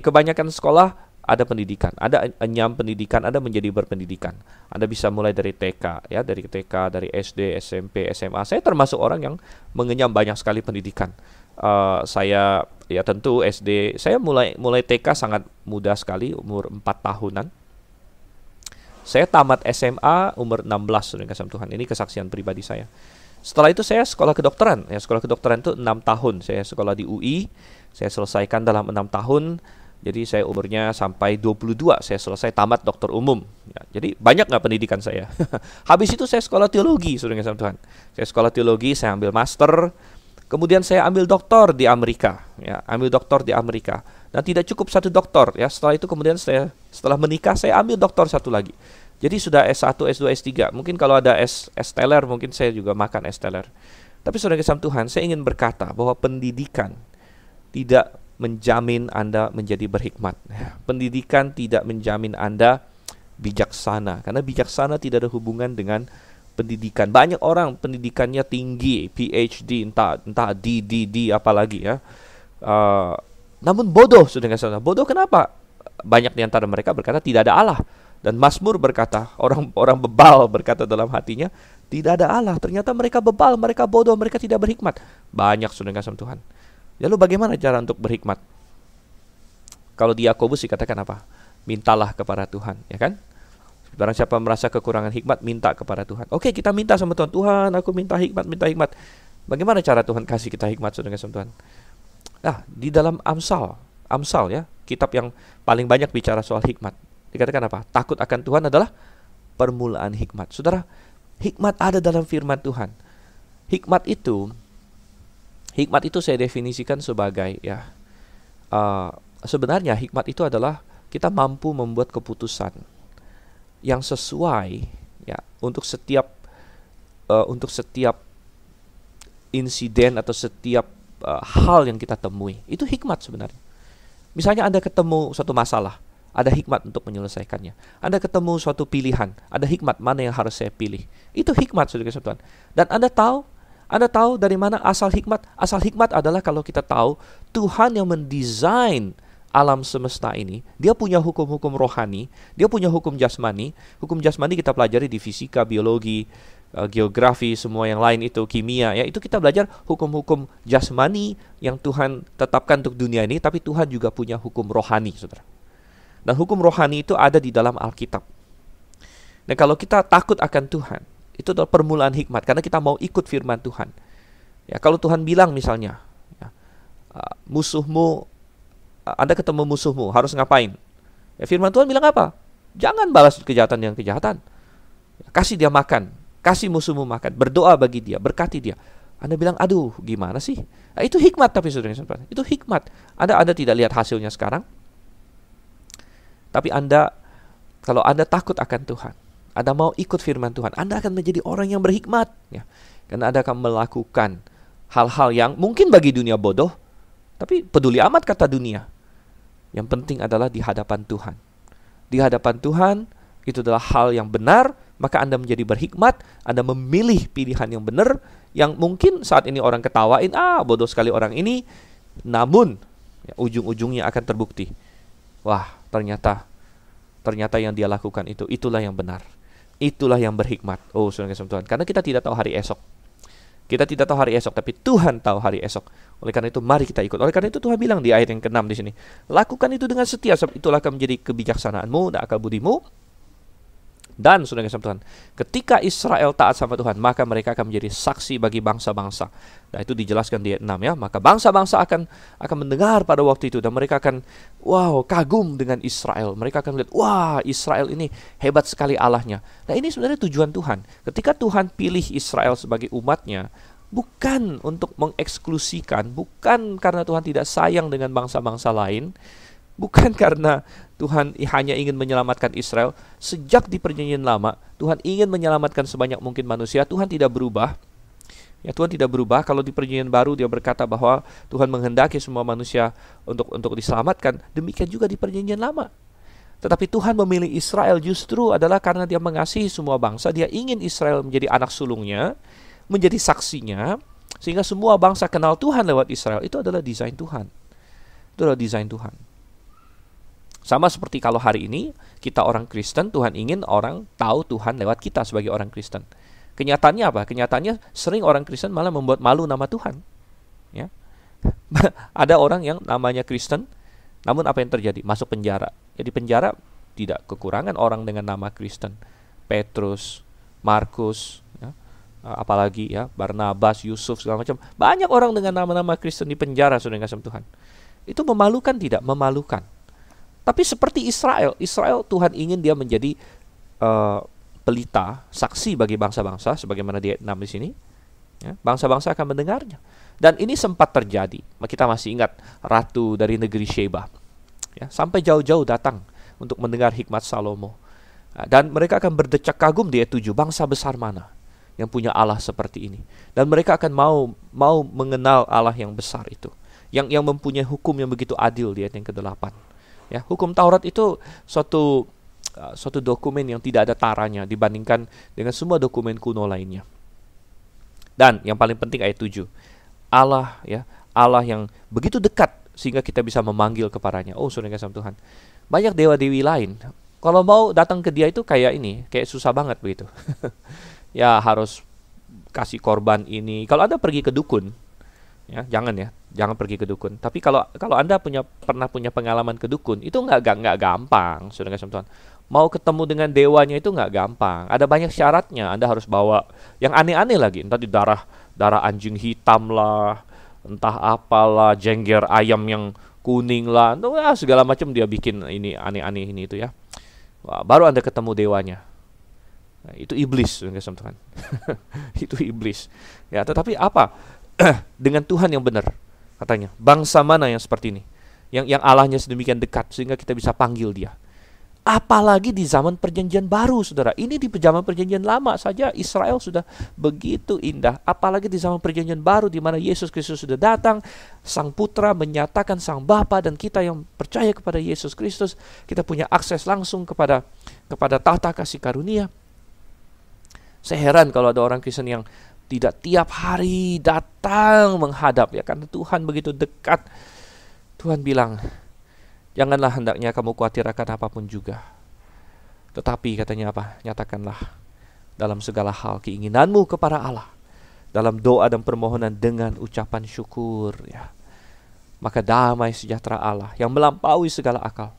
kebanyakan sekolah ada pendidikan, ada enyam pendidikan, ada menjadi berpendidikan. Anda bisa mulai dari TK, ya, dari SD, SMP, SMA. Saya termasuk orang yang mengenyam banyak sekali pendidikan. Saya, ya, tentu SD, saya mulai TK sangat muda sekali, umur 4 tahunan. Saya tamat SMA umur 16, saudara kasih Tuhan. Ini kesaksian pribadi saya. Setelah itu saya sekolah kedokteran. Ya, sekolah kedokteran itu 6 tahun. Saya sekolah di UI, saya selesaikan dalam 6 tahun. Jadi saya umurnya sampai 22, saya selesai tamat dokter umum. Ya, jadi banyak nggak pendidikan saya. Habis itu saya sekolah teologi, saudara kasih Tuhan. Saya sekolah teologi, saya ambil master. Kemudian saya ambil doktor di Amerika. Ya, ambil doktor di Amerika. Dan tidak cukup satu doktor. Ya, setelah itu kemudian setelah menikah, saya ambil doktor satu lagi. Jadi sudah S1, S2, S3. Mungkin kalau ada S teler, mungkin saya juga makan S teler. Tapi saudara kasih Tuhan, saya ingin berkata bahwa pendidikan tidak menjamin Anda menjadi berhikmat. Pendidikan tidak menjamin Anda bijaksana, karena bijaksana tidak ada hubungan dengan pendidikan. Banyak orang pendidikannya tinggi, PhD, entah D apalagi, ya. Namun bodoh, sudah nggak salah. Bodoh kenapa? Banyak di antara mereka berkata tidak ada Allah. Dan Mazmur berkata, orang bebal berkata dalam hatinya, tidak ada Allah. Ternyata mereka bebal, mereka bodoh, mereka tidak berhikmat. Banyak, sudah nggak salah Tuhan. Lalu bagaimana cara untuk berhikmat? Kalau di Yakobus dikatakan apa? Mintalah kepada Tuhan, ya kan? Barang siapa merasa kekurangan hikmat, minta kepada Tuhan. Oke, kita minta sama Tuhan. Tuhan, aku minta hikmat. Bagaimana cara Tuhan kasih kita hikmat, saudara sama Tuhan? Di dalam Amsal, ya, kitab yang paling banyak bicara soal hikmat. Dikatakan apa? Takut akan Tuhan adalah permulaan hikmat. Saudara, hikmat ada dalam firman Tuhan. Hikmat itu saya definisikan sebagai sebenarnya hikmat itu adalah kita mampu membuat keputusan yang sesuai ya untuk setiap insiden atau setiap hal yang kita temui. Itu hikmat sebenarnya. Misalnya Anda ketemu suatu masalah, ada hikmat untuk menyelesaikannya. Anda ketemu suatu pilihan, ada hikmat mana yang harus saya pilih. Itu hikmat, saudara Tuhan. Dan Anda tahu dari mana asal hikmat? Asal hikmat adalah kalau kita tahu Tuhan yang mendesain alam semesta ini, dia punya hukum-hukum rohani, dia punya hukum jasmani. Hukum jasmani kita pelajari di fisika, biologi, geografi, semua yang lain itu, kimia, ya itu kita belajar hukum-hukum jasmani yang Tuhan tetapkan untuk dunia ini, tapi Tuhan juga punya hukum rohani, saudara. Dan hukum rohani itu ada di dalam Alkitab. Dan kalau kita takut akan Tuhan, itu adalah permulaan hikmat, karena kita mau ikut firman Tuhan. Ya, kalau Tuhan bilang misalnya, Anda ketemu musuhmu, harus ngapain? Ya, firman Tuhan bilang apa? Jangan balas kejahatan dengan kejahatan. Kasih dia makan, kasih musuhmu makan, berdoa bagi dia, berkati dia. Anda bilang, aduh gimana sih? Nah, itu hikmat, tapi saudara-saudara, itu hikmat. Anda tidak lihat hasilnya sekarang, tapi kalau Anda takut akan Tuhan, Anda mau ikut firman Tuhan, Anda akan menjadi orang yang berhikmat. Ya. Karena Anda akan melakukan hal-hal yang mungkin bagi dunia bodoh, tapi peduli amat kata dunia. Yang penting adalah di hadapan Tuhan. Di hadapan Tuhan, itu adalah hal yang benar, maka Anda menjadi berhikmat, Anda memilih pilihan yang benar, yang mungkin saat ini orang ketawain, bodoh sekali orang ini, namun ya, ujung-ujungnya akan terbukti. Wah, ternyata yang dia lakukan itulah yang benar. Itulah yang berhikmat. Oh, saudara Tuhan, karena kita tidak tahu hari esok. Kita tidak tahu hari esok, tapi Tuhan tahu hari esok. Oleh karena itu, mari kita ikut. Oleh karena itu, Tuhan bilang di ayat yang ke-6 di sini, lakukan itu dengan setia, sebab itulah akan menjadi kebijaksanaanmu dan akal budimu. Dan saudara Tuhan, ketika Israel taat sama Tuhan, maka mereka akan menjadi saksi bagi bangsa-bangsa. Nah, itu dijelaskan di ayat 6 ya. Maka bangsa-bangsa akan mendengar pada waktu itu, dan mereka akan kagum dengan Israel. Mereka akan melihat, wah, Israel ini hebat sekali Allahnya. Nah, ini sebenarnya tujuan Tuhan. Ketika Tuhan pilih Israel sebagai umatnya, bukan untuk mengeksklusikan, bukan karena Tuhan tidak sayang dengan bangsa-bangsa lain, bukan karena Tuhan hanya ingin menyelamatkan Israel. Sejak di perjanjian lama, Tuhan ingin menyelamatkan sebanyak mungkin manusia. Tuhan tidak berubah. Ya, Tuhan tidak berubah. Kalau di perjanjian baru dia berkata bahwa Tuhan menghendaki semua manusia untuk diselamatkan. Demikian juga di perjanjian lama. Tetapi Tuhan memilih Israel justru adalah karena dia mengasihi semua bangsa. Dia ingin Israel menjadi anak sulungnya, menjadi saksinya, sehingga semua bangsa kenal Tuhan lewat Israel. Itu adalah desain Tuhan. Itu adalah desain Tuhan. Sama seperti kalau hari ini kita orang Kristen, Tuhan ingin orang tahu Tuhan lewat kita sebagai orang Kristen. Kenyataannya apa? Kenyataannya sering orang Kristen malah membuat malu nama Tuhan. Ya. Ada orang yang namanya Kristen, namun apa yang terjadi? Masuk penjara. Jadi penjara tidak kekurangan orang dengan nama Kristen. Petrus, Markus, ya. Apalagi ya Barnabas, Yusuf, segala macam. Banyak orang dengan nama-nama Kristen di penjara, saudara kasih Tuhan. Itu memalukan tidak? Memalukan. Tapi seperti Israel Tuhan ingin dia menjadi pelita, saksi bagi bangsa-bangsa, sebagaimana di ayat 6 di sini. Ya, bangsa-bangsa akan mendengarnya. Dan ini sempat terjadi. Kita masih ingat ratu dari negeri Sheba. Ya, sampai jauh-jauh datang untuk mendengar hikmat Salomo. Dan mereka akan berdecak kagum di ayat 7, bangsa besar mana yang punya Allah seperti ini. Dan mereka akan mau mengenal Allah yang besar itu. Yang mempunyai hukum yang begitu adil di ayat yang ke-8. Ya, hukum Taurat itu suatu dokumen yang tidak ada taranya dibandingkan dengan semua dokumen kuno lainnya. Dan yang paling penting ayat 7. Allah yang begitu dekat sehingga kita bisa memanggil kepadanya. Oh, saudara kasih Tuhan. Banyak dewa-dewi lain. Kalau mau datang ke dia itu kayak susah banget begitu. Ya, harus kasih korban ini. Kalau Anda pergi ke dukun, ya, jangan pergi ke dukun. Tapi kalau Anda pernah punya pengalaman ke dukun, itu nggak gampang, saudara kasih Tuhan. Mau ketemu dengan dewanya itu nggak gampang. Ada banyak syaratnya. Anda harus bawa yang aneh-aneh lagi. Entah di darah anjing hitam lah, entah apalah, jengger ayam yang kuning lah, segala macam dia bikin ini aneh-aneh ini itu ya. Wah, baru Anda ketemu dewanya. Nah, itu iblis, Tuhan. Itu iblis. Ya, tetapi apa? Dengan Tuhan yang benar, katanya. Bangsa mana yang seperti ini? Yang Allahnya sedemikian dekat sehingga kita bisa panggil dia. Apalagi di zaman perjanjian baru, saudara. Ini di zaman perjanjian lama saja Israel sudah begitu indah. Apalagi di zaman perjanjian baru di mana Yesus Kristus sudah datang, Sang Putra menyatakan Sang Bapa, dan kita yang percaya kepada Yesus Kristus, kita punya akses langsung kepada tahta kasih karunia. Saya heran kalau ada orang Kristen yang tidak tiap hari datang menghadap, ya, karena Tuhan begitu dekat. Tuhan bilang, janganlah hendaknya kamu khawatir akan apapun juga. Tetapi katanya apa? Nyatakanlah dalam segala hal keinginanmu kepada Allah, dalam doa dan permohonan dengan ucapan syukur, ya. Maka damai sejahtera Allah yang melampaui segala akal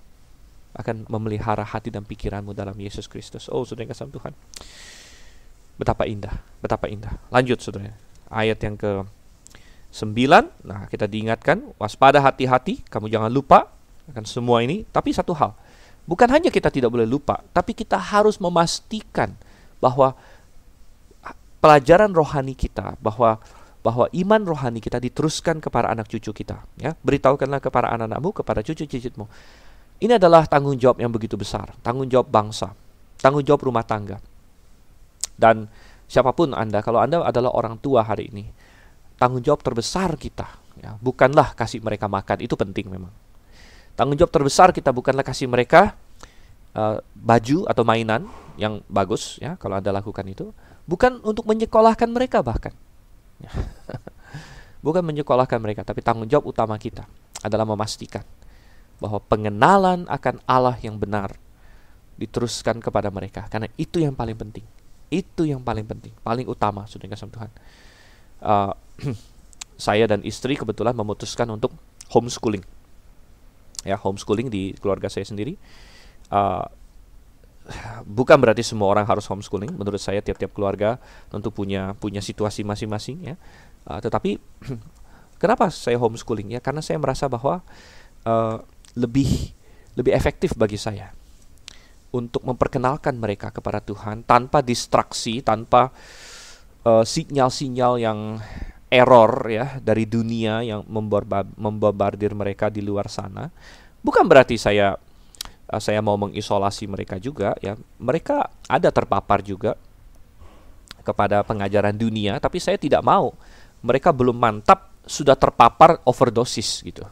akan memelihara hati dan pikiranmu dalam Yesus Kristus. Oh, saudara yang kasih Tuhan. Betapa indah, betapa indah. Lanjut, saudara. Ayat yang ke-9. Nah, kita diingatkan, waspada, hati-hati, kamu jangan lupa akan semua ini. Tapi satu hal, bukan hanya kita tidak boleh lupa, tapi kita harus memastikan bahwa pelajaran rohani kita, bahwa iman rohani kita diteruskan kepada anak cucu kita, ya. Beritahukanlah kepada anak-anakmu, kepada cucu-cucumu. Ini adalah tanggung jawab yang begitu besar, tanggung jawab bangsa, tanggung jawab rumah tangga. Dan siapapun Anda, kalau Anda adalah orang tua hari ini, tanggung jawab terbesar kita, ya, bukanlah kasih mereka makan, itu penting memang. Tanggung jawab terbesar kita bukanlah kasih mereka baju atau mainan yang bagus, ya, kalau Anda lakukan itu. Bukan untuk menyekolahkan mereka bahkan. Ya. Bukan menyekolahkan mereka, tapi tanggung jawab utama kita adalah memastikan bahwa pengenalan akan Allah yang benar diteruskan kepada mereka. Karena itu yang paling penting. Itu yang paling penting, paling utama, saudara kasih Tuhan. Saya dan istri kebetulan memutuskan untuk homeschooling. Ya, homeschooling di keluarga saya sendiri. Bukan berarti semua orang harus homeschooling. Menurut saya tiap-tiap keluarga tentu punya situasi masing-masing, ya. Tetapi kenapa saya homeschooling? Ya, karena saya merasa bahwa lebih efektif bagi saya untuk memperkenalkan mereka kepada Tuhan tanpa distraksi, tanpa sinyal-sinyal yang error, ya, dari dunia yang membombardir mereka di luar sana. Bukan berarti saya mau mengisolasi mereka juga, ya. Mereka ada terpapar juga kepada pengajaran dunia, tapi saya tidak mau mereka belum mantap sudah terpapar overdosis gitu.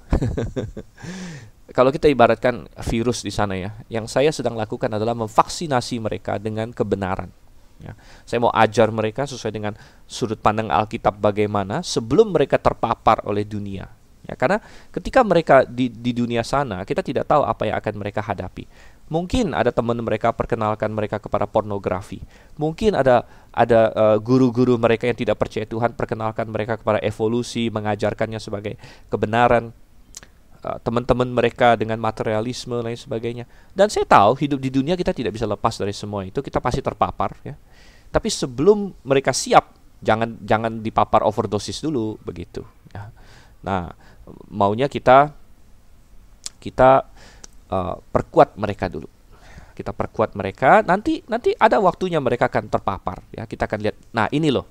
Kalau kita ibaratkan virus di sana, ya, yang saya sedang lakukan adalah memvaksinasi mereka dengan kebenaran. Ya. Saya mau ajar mereka sesuai dengan sudut pandang Alkitab bagaimana sebelum mereka terpapar oleh dunia. Ya, karena ketika mereka di dunia sana, kita tidak tahu apa yang akan mereka hadapi. Mungkin ada teman mereka perkenalkan mereka kepada pornografi. Mungkin ada guru-guru mereka yang tidak percaya Tuhan perkenalkan mereka kepada evolusi, mengajarkannya sebagai kebenaran. Teman-teman mereka dengan materialisme lain sebagainya. Dan saya tahu hidup di dunia kita tidak bisa lepas dari semua itu, kita pasti terpapar, ya. Tapi sebelum mereka siap, jangan dipapar overdosis dulu begitu, ya. Nah, maunya kita perkuat mereka dulu. Kita perkuat mereka, nanti ada waktunya mereka akan terpapar, ya. Kita akan lihat, nah ini loh,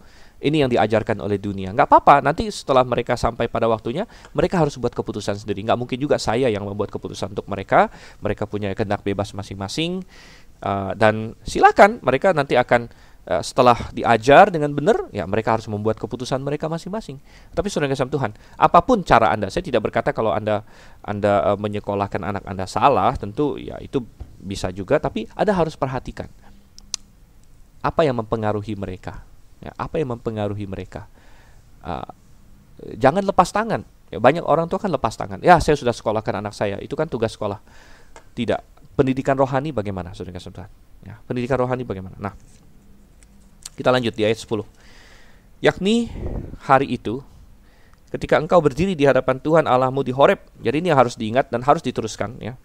ini yang diajarkan oleh dunia. Nggak apa-apa, nanti setelah mereka sampai pada waktunya, mereka harus buat keputusan sendiri. Nggak mungkin juga saya yang membuat keputusan untuk mereka. Mereka punya kehendak bebas masing-masing. Dan silakan, mereka nanti akan, setelah diajar dengan benar, ya mereka harus membuat keputusan mereka masing-masing. Tapi saudara kasih Tuhan, apapun cara Anda, saya tidak berkata kalau Anda menyekolahkan anak Anda salah, tentu ya itu bisa juga, tapi Anda harus perhatikan apa yang mempengaruhi mereka. Ya, apa yang mempengaruhi mereka? Jangan lepas tangan. Ya, banyak orang tua kan lepas tangan. Ya, saya sudah sekolahkan anak saya, itu kan tugas sekolah. Tidak. Pendidikan rohani bagaimana, saudara kasih Tuhan? Ya, pendidikan rohani bagaimana? Nah, kita lanjut di ayat 10. Yakni hari itu, ketika engkau berdiri di hadapan Tuhan Allahmu di Horeb. Jadi ini harus diingat dan harus diteruskan, ya.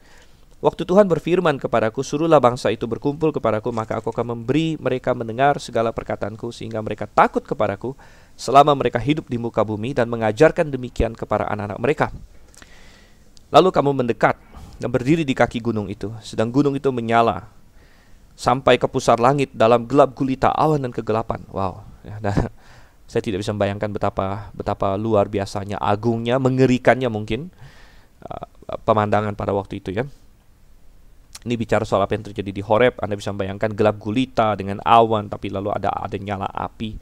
Waktu Tuhan berfirman kepadaku, suruhlah bangsa itu berkumpul kepadaku, maka aku akan memberi mereka mendengar segala perkataanku, sehingga mereka takut kepadaku selama mereka hidup di muka bumi, dan mengajarkan demikian kepada anak-anak mereka. Lalu kamu mendekat dan berdiri di kaki gunung itu, sedang gunung itu menyala, sampai ke pusar langit dalam gelap gulita awan dan kegelapan. Wow, ya, dan saya tidak bisa membayangkan betapa luar biasanya, agungnya, mengerikannya mungkin pemandangan pada waktu itu ya. Ini bicara soal apa yang terjadi di Horeb. Anda bisa membayangkan gelap gulita dengan awan, tapi lalu ada nyala api.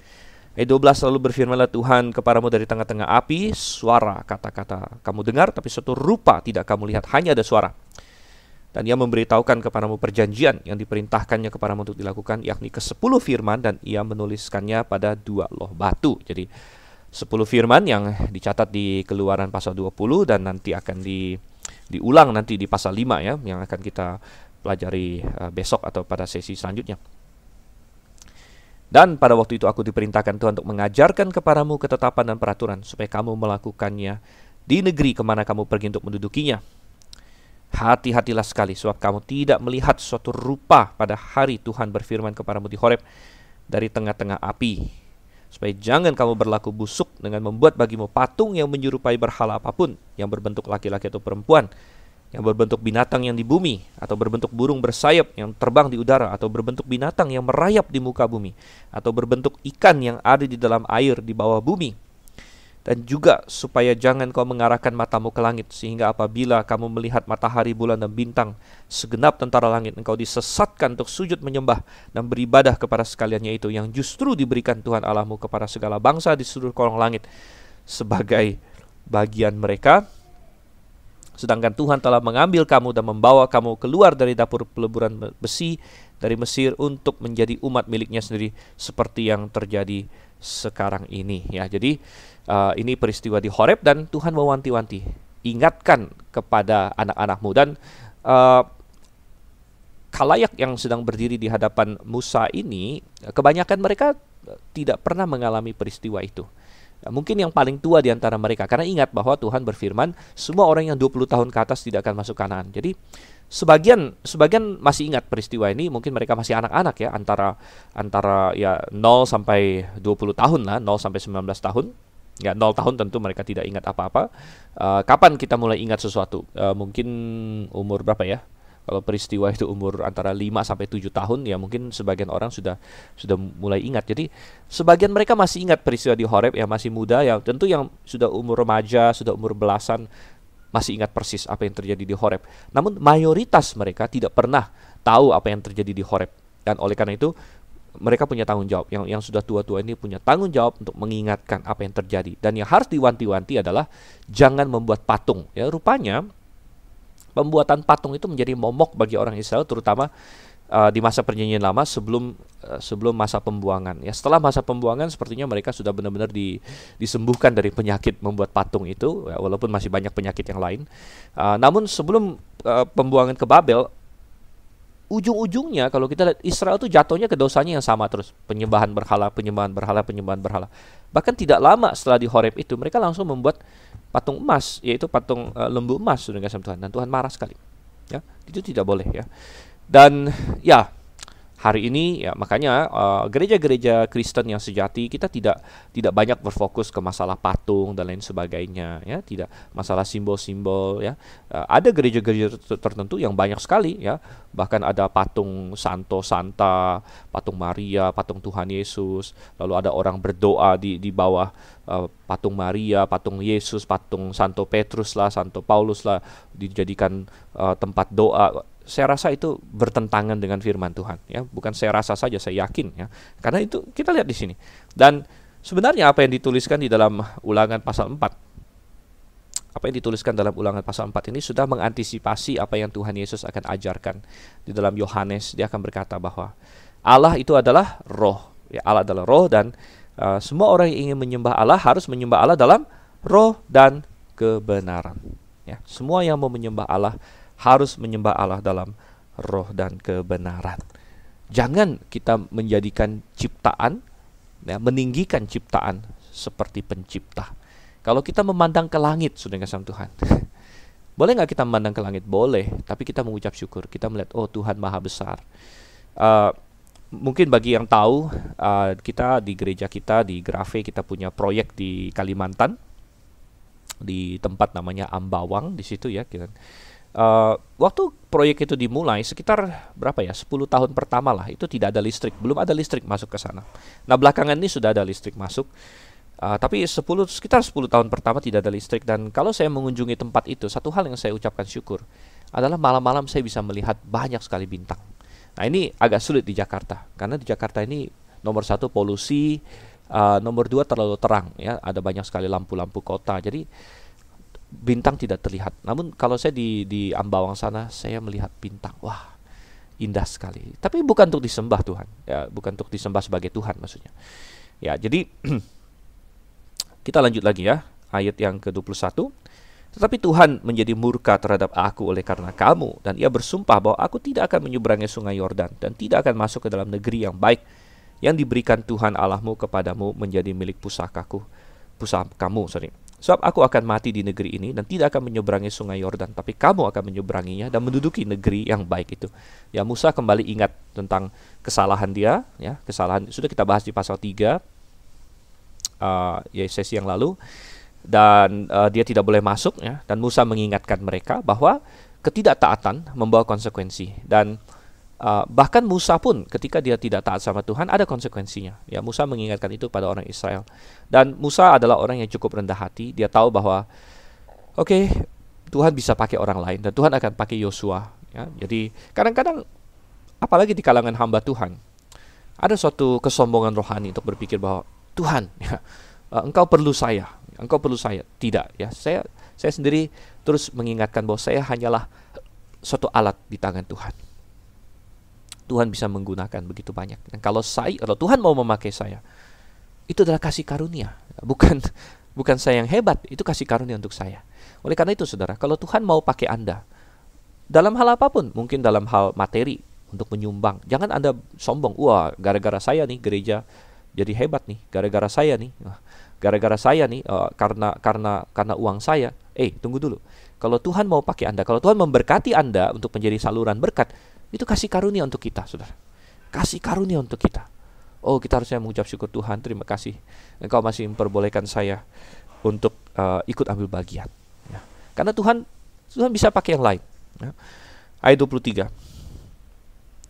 Ayat 12, lalu berfirmanlah Tuhan kepadamu dari tengah-tengah api, suara kata-kata kamu dengar, tapi suatu rupa tidak kamu lihat, hanya ada suara. Dan ia memberitahukan kepadamu perjanjian yang diperintahkannya kepadamu untuk dilakukan, yakni ke-10 firman, dan ia menuliskannya pada 2 loh batu. Jadi 10 firman yang dicatat di Keluaran pasal 20 dan nanti akan diulang nanti di pasal 5 ya, yang akan kita pelajari besok atau pada sesi selanjutnya. Dan pada waktu itu aku diperintahkan Tuhan untuk mengajarkan kepadamu ketetapan dan peraturan supaya kamu melakukannya di negeri kemana kamu pergi untuk mendudukinya. Hati-hatilah sekali, sebab kamu tidak melihat suatu rupa pada hari Tuhan berfirman kepadamu di Horeb dari tengah-tengah api, supaya jangan kamu berlaku busuk dengan membuat bagimu patung yang menyerupai berhala apapun, yang berbentuk laki-laki atau perempuan, yang berbentuk binatang yang di bumi, atau berbentuk burung bersayap yang terbang di udara, atau berbentuk binatang yang merayap di muka bumi, atau berbentuk ikan yang ada di dalam air di bawah bumi. Dan juga supaya jangan kau mengarahkan matamu ke langit, sehingga apabila kamu melihat matahari, bulan, dan bintang, segenap tentara langit, engkau disesatkan untuk sujud menyembah dan beribadah kepada sekaliannya itu, yang justru diberikan Tuhan Allahmu kepada segala bangsa di seluruh kolong langit sebagai bagian mereka. Sedangkan Tuhan telah mengambil kamu dan membawa kamu keluar dari dapur peleburan besi dari Mesir untuk menjadi umat miliknya sendiri, seperti yang terjadi sekarang ini ya. Jadi ini peristiwa di Horeb, dan Tuhan mewanti-wanti, ingatkan kepada anak-anakmu. Dan khalayak yang sedang berdiri di hadapan Musa ini, kebanyakan mereka tidak pernah mengalami peristiwa itu. Mungkin yang paling tua di antara mereka, karena ingat bahwa Tuhan berfirman semua orang yang 20 tahun ke atas tidak akan masuk Kanaan. Jadi sebagian masih ingat peristiwa ini, mungkin mereka masih anak-anak ya, antara ya 0 sampai 20 tahun lah, 0 sampai 19 tahun. Ya, 0 tahun tentu mereka tidak ingat apa-apa. Kapan kita mulai ingat sesuatu? Mungkin umur berapa ya? Kalau peristiwa itu umur antara 5 sampai 7 tahun, ya mungkin sebagian orang sudah mulai ingat. Jadi sebagian mereka masih ingat peristiwa di Horeb, ya masih muda, ya tentu yang sudah umur remaja, sudah umur belasan, masih ingat persis apa yang terjadi di Horeb. Namun mayoritas mereka tidak pernah tahu apa yang terjadi di Horeb. Dan oleh karena itu mereka punya tanggung jawab. Yang sudah tua-tua ini punya tanggung jawab untuk mengingatkan apa yang terjadi. Dan yang harus diwanti-wanti adalah jangan membuat patung. Ya, rupanya pembuatan patung itu menjadi momok bagi orang Israel, terutama di masa perjanjian lama sebelum masa pembuangan. Ya, setelah masa pembuangan sepertinya mereka sudah benar-benar disembuhkan dari penyakit membuat patung itu, ya, walaupun masih banyak penyakit yang lain. Namun sebelum pembuangan ke Babel, ujung-ujungnya kalau kita lihat Israel itu jatuhnya ke dosanya yang sama terus, penyembahan berhala. Bahkan tidak lama setelah di Horeb itu mereka langsung membuat patung emas, yaitu patung lembu emas, sudah kasih Tuhan, dan Tuhan marah sekali. Ya, itu tidak boleh ya. Dan ya, hari ini ya makanya gereja-gereja Kristen yang sejati kita tidak banyak berfokus ke masalah patung dan lain sebagainya ya, tidak masalah simbol-simbol ya. Ada gereja-gereja tertentu yang banyak sekali ya, bahkan ada patung Santo Santa, patung Maria, patung Tuhan Yesus, lalu ada orang berdoa di bawah patung Maria, patung Yesus, patung Santo Petrus lah, Santo Paulus lah, dijadikan tempat doa. Saya rasa itu bertentangan dengan firman Tuhan ya, bukan saya rasa saja, saya yakin ya. Karena itu kita lihat di sini. Dan sebenarnya apa yang dituliskan di dalam Ulangan pasal 4, apa yang dituliskan dalam Ulangan pasal 4 ini sudah mengantisipasi apa yang Tuhan Yesus akan ajarkan. Di dalam Yohanes dia akan berkata bahwa Allah itu adalah roh ya, Allah adalah roh, dan semua orang yang ingin menyembah Allah harus menyembah Allah dalam roh dan kebenaran ya. Semua yang mau menyembah Allah harus menyembah Allah dalam roh dan kebenaran. Jangan kita menjadikan ciptaan ya, meninggikan ciptaan seperti pencipta. Kalau kita memandang ke langit, sudah kasih Tuhan, boleh nggak kita memandang ke langit? Boleh, tapi kita mengucap syukur. Kita melihat, oh Tuhan maha besar. Mungkin bagi yang tahu, kita di gereja kita di Grave, kita punya proyek di Kalimantan, di tempat namanya Ambawang di situ ya. waktu proyek itu dimulai sekitar berapa ya, 10 tahun pertama lah, itu tidak ada listrik, belum ada listrik masuk ke sana. Nah belakangan ini sudah ada listrik masuk. Tapi sekitar 10 tahun pertama tidak ada listrik. Dan kalau saya mengunjungi tempat itu, satu hal yang saya ucapkan syukur adalah malam-malam saya bisa melihat banyak sekali bintang. Nah ini agak sulit di Jakarta, karena di Jakarta ini nomor satu polusi, nomor dua terlalu terang ya, ada banyak sekali lampu-lampu kota, jadi bintang tidak terlihat. Namun kalau saya di Ambawang sana, saya melihat bintang. Wah, indah sekali. Tapi bukan untuk disembah Tuhan, ya, bukan untuk disembah sebagai Tuhan maksudnya. Ya, jadi kita lanjut lagi ya, ayat yang ke-21. Tetapi Tuhan menjadi murka terhadap aku oleh karena kamu, dan ia bersumpah bahwa aku tidak akan menyeberangi sungai Yordan dan tidak akan masuk ke dalam negeri yang baik yang diberikan Tuhan Allahmu kepadamu menjadi milik pusakamu. Sebab aku akan mati di negeri ini dan tidak akan menyeberangi sungai Yordan, tapi kamu akan menyeberanginya dan menduduki negeri yang baik itu. Ya, Musa kembali ingat tentang kesalahan dia, ya, kesalahan sudah kita bahas di pasal 3 ya sesi yang lalu, dan dia tidak boleh masuk ya, dan Musa mengingatkan mereka bahwa ketidaktaatan membawa konsekuensi, dan bahkan Musa pun ketika dia tidak taat sama Tuhan ada konsekuensinya. Ya, Musa mengingatkan itu pada orang Israel. Dan Musa adalah orang yang cukup rendah hati. Dia tahu bahwa oke, Tuhan bisa pakai orang lain dan Tuhan akan pakai Yosua. Ya, jadi kadang-kadang apalagi di kalangan hamba Tuhan ada suatu kesombongan rohani untuk berpikir bahwa Tuhan, ya, engkau perlu saya, engkau perlu saya. Tidak, ya, saya sendiri terus mengingatkan bahwa saya hanyalah suatu alat di tangan Tuhan. Tuhan bisa menggunakan begitu banyak. Dan kalau Tuhan mau memakai saya, itu adalah kasih karunia. Bukan saya yang hebat, itu kasih karunia untuk saya. Oleh karena itu, saudara, kalau Tuhan mau pakai Anda dalam hal apapun, mungkin dalam hal materi untuk menyumbang, jangan Anda sombong. Wah, gara-gara saya nih gereja jadi hebat nih. Gara-gara saya nih, karena uang saya. Tunggu dulu. Kalau Tuhan mau pakai Anda, kalau Tuhan memberkati Anda untuk menjadi saluran berkat, itu kasih karunia untuk kita, saudara. Kasih karunia untuk kita. Oh, kita harusnya mengucap syukur Tuhan, terima kasih Engkau masih memperbolehkan saya untuk ikut ambil bagian. Ya. Karena Tuhan bisa pakai yang lain. Ya. Ayat 23.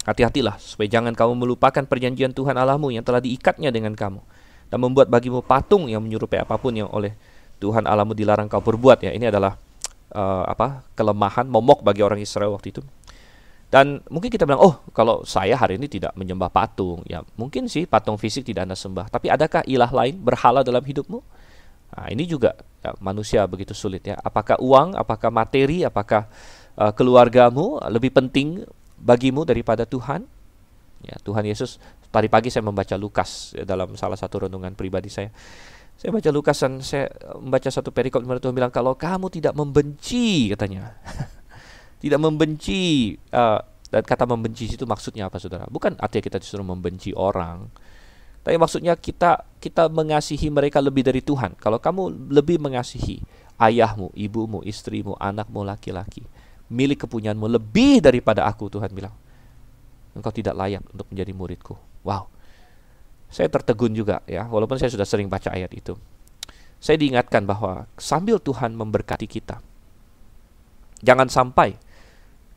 Hati-hatilah supaya jangan kamu melupakan perjanjian Tuhan Allahmu yang telah diikatnya dengan kamu, dan membuat bagimu patung yang menyerupai apapun yang oleh Tuhan Allahmu dilarang kau perbuat. Ya, ini adalah kelemahan, momok bagi orang Israel waktu itu. Dan mungkin kita bilang, oh, kalau saya hari ini tidak menyembah patung, ya mungkin sih patung fisik tidak Anda sembah, tapi adakah ilah lain, berhala dalam hidupmu? Nah, ini juga ya, manusia begitu sulit ya. Apakah uang, apakah materi, apakah keluargamu lebih penting bagimu daripada Tuhan? Ya, Tuhan Yesus, tadi pagi saya membaca Lukas ya, dalam salah satu renungan pribadi saya. Saya baca Lukas dan saya membaca satu perikop di mana Tuhan bilang, kalau kamu tidak membenci, katanya. Tidak membenci, dan kata membenci itu maksudnya apa, saudara? Bukan artinya kita disuruh membenci orang, tapi maksudnya kita mengasihi mereka lebih dari Tuhan. Kalau kamu lebih mengasihi ayahmu, ibumu, istrimu, anakmu laki-laki, milik kepunyaanmu lebih daripada aku, Tuhan bilang, engkau tidak layak untuk menjadi muridku. Wow, saya tertegun juga ya, walaupun saya sudah sering baca ayat itu. Saya diingatkan bahwa sambil Tuhan memberkati kita, jangan sampai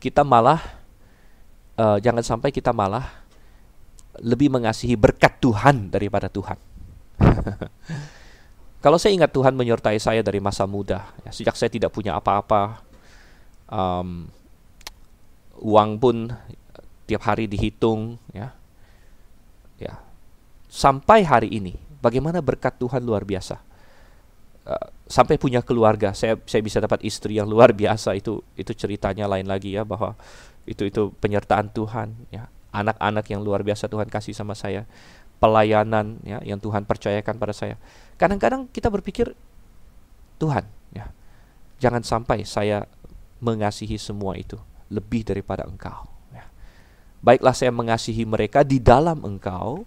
kita malah lebih mengasihi berkat Tuhan daripada Tuhan. Kalau saya ingat Tuhan menyertai saya dari masa muda, ya, sejak saya tidak punya apa-apa, uang pun tiap hari dihitung, ya, sampai hari ini, bagaimana berkat Tuhan luar biasa. Sampai punya keluarga, saya bisa dapat istri yang luar biasa, itu ceritanya lain lagi ya, bahwa itu penyertaan Tuhan ya, anak-anak yang luar biasa Tuhan kasih sama saya, pelayanan ya yang Tuhan percayakan pada saya. Kadang-kadang kita berpikir, Tuhan ya, jangan sampai saya mengasihi semua itu lebih daripada Engkau ya. Baiklah saya mengasihi mereka di dalam Engkau,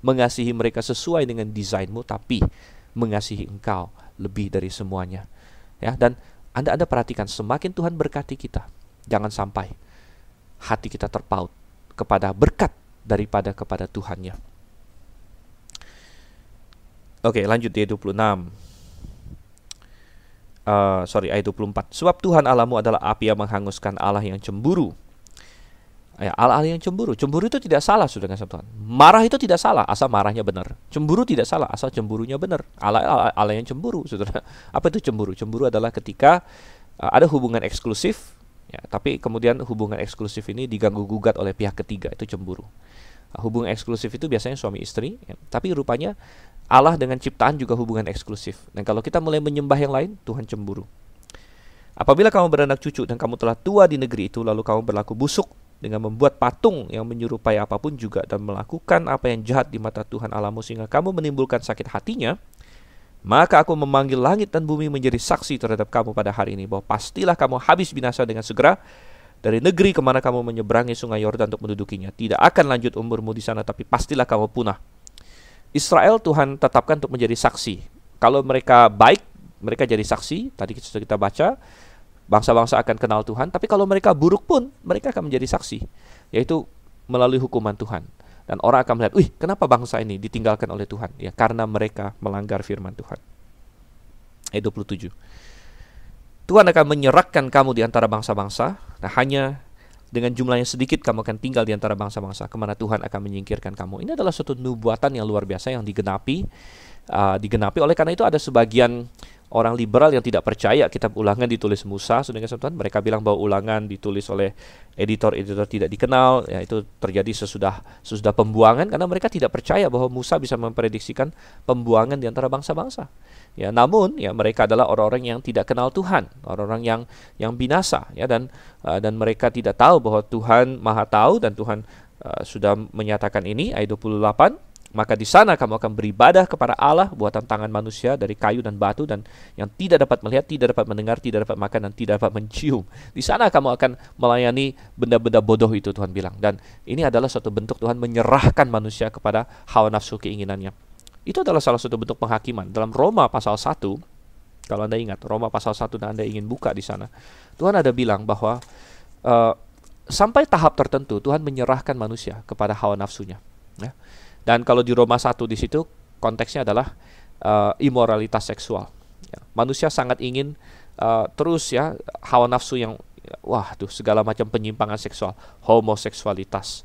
mengasihi mereka sesuai dengan desainmu, tapi mengasihi Engkau lebih dari semuanya ya. Dan Anda perhatikan, semakin Tuhan berkati kita, jangan sampai hati kita terpaut kepada berkat daripada kepada Tuhannya. Oke, lanjut di 26. ayat 24. Sebab Tuhan Allahmu adalah api yang menghanguskan, Allah yang cemburu. Ya, Allah yang cemburu. Cemburu itu tidak salah, saudara Tuhan. Marah itu tidak salah, asal marahnya benar. Cemburu tidak salah, asal cemburunya benar. Allah yang cemburu, saudara. Apa itu cemburu? Cemburu adalah ketika ada hubungan eksklusif, ya, tapi kemudian hubungan eksklusif ini diganggu gugat oleh pihak ketiga, itu cemburu. Hubungan eksklusif itu biasanya suami istri, ya, tapi rupanya Allah dengan ciptaan juga hubungan eksklusif. Dan kalau kita mulai menyembah yang lain, Tuhan cemburu. Apabila kamu beranak cucu dan kamu telah tua di negeri itu, lalu kamu berlaku busuk dengan membuat patung yang menyerupai apapun juga dan melakukan apa yang jahat di mata Tuhan Allahmu sehingga kamu menimbulkan sakit hatinya, maka aku memanggil langit dan bumi menjadi saksi terhadap kamu pada hari ini bahwa pastilah kamu habis binasa dengan segera dari negeri kemana kamu menyeberangi sungai Yordan untuk mendudukinya. Tidak akan lanjut umurmu di sana, tapi pastilah kamu punah. Israel Tuhan tetapkan untuk menjadi saksi. Kalau mereka baik, mereka jadi saksi. Tadi sudah kita baca, bangsa-bangsa akan kenal Tuhan, tapi kalau mereka buruk pun, mereka akan menjadi saksi, yaitu melalui hukuman Tuhan. Dan orang akan melihat, wih, kenapa bangsa ini ditinggalkan oleh Tuhan? Ya, karena mereka melanggar firman Tuhan. Ayat 27. Tuhan akan menyerahkan kamu di antara bangsa-bangsa, nah hanya dengan jumlah yang sedikit kamu akan tinggal di antara bangsa-bangsa, kemana Tuhan akan menyingkirkan kamu. Ini adalah suatu nubuatan yang luar biasa yang digenapi. Oleh karena itu ada sebagian orang liberal yang tidak percaya kitab Ulangan ditulis Musa, saudara-saudara. Mereka bilang bahwa Ulangan ditulis oleh editor-editor tidak dikenal. Ya, itu terjadi sesudah pembuangan karena mereka tidak percaya bahwa Musa bisa memprediksikan pembuangan di antara bangsa-bangsa. Ya, namun ya mereka adalah orang-orang yang tidak kenal Tuhan, orang-orang yang binasa, ya, dan mereka tidak tahu bahwa Tuhan Maha Tahu dan Tuhan sudah menyatakan ini. Ayat 28. Maka di sana kamu akan beribadah kepada Allah buatan tangan manusia dari kayu dan batu dan yang tidak dapat melihat, tidak dapat mendengar, tidak dapat makan dan tidak dapat mencium. Di sana kamu akan melayani benda-benda bodoh itu, Tuhan bilang. Dan ini adalah suatu bentuk Tuhan menyerahkan manusia kepada hawa nafsu keinginannya. Itu adalah salah satu bentuk penghakiman. Dalam Roma pasal 1, kalau Anda ingat, Roma pasal 1 dan Anda ingin buka di sana, Tuhan ada bilang bahwa sampai tahap tertentu Tuhan menyerahkan manusia kepada hawa nafsunya. Ya. Dan kalau di Roma 1 di situ konteksnya adalah imoralitas seksual. Ya, manusia sangat ingin terus ya hawa nafsu yang segala macam penyimpangan seksual, homoseksualitas,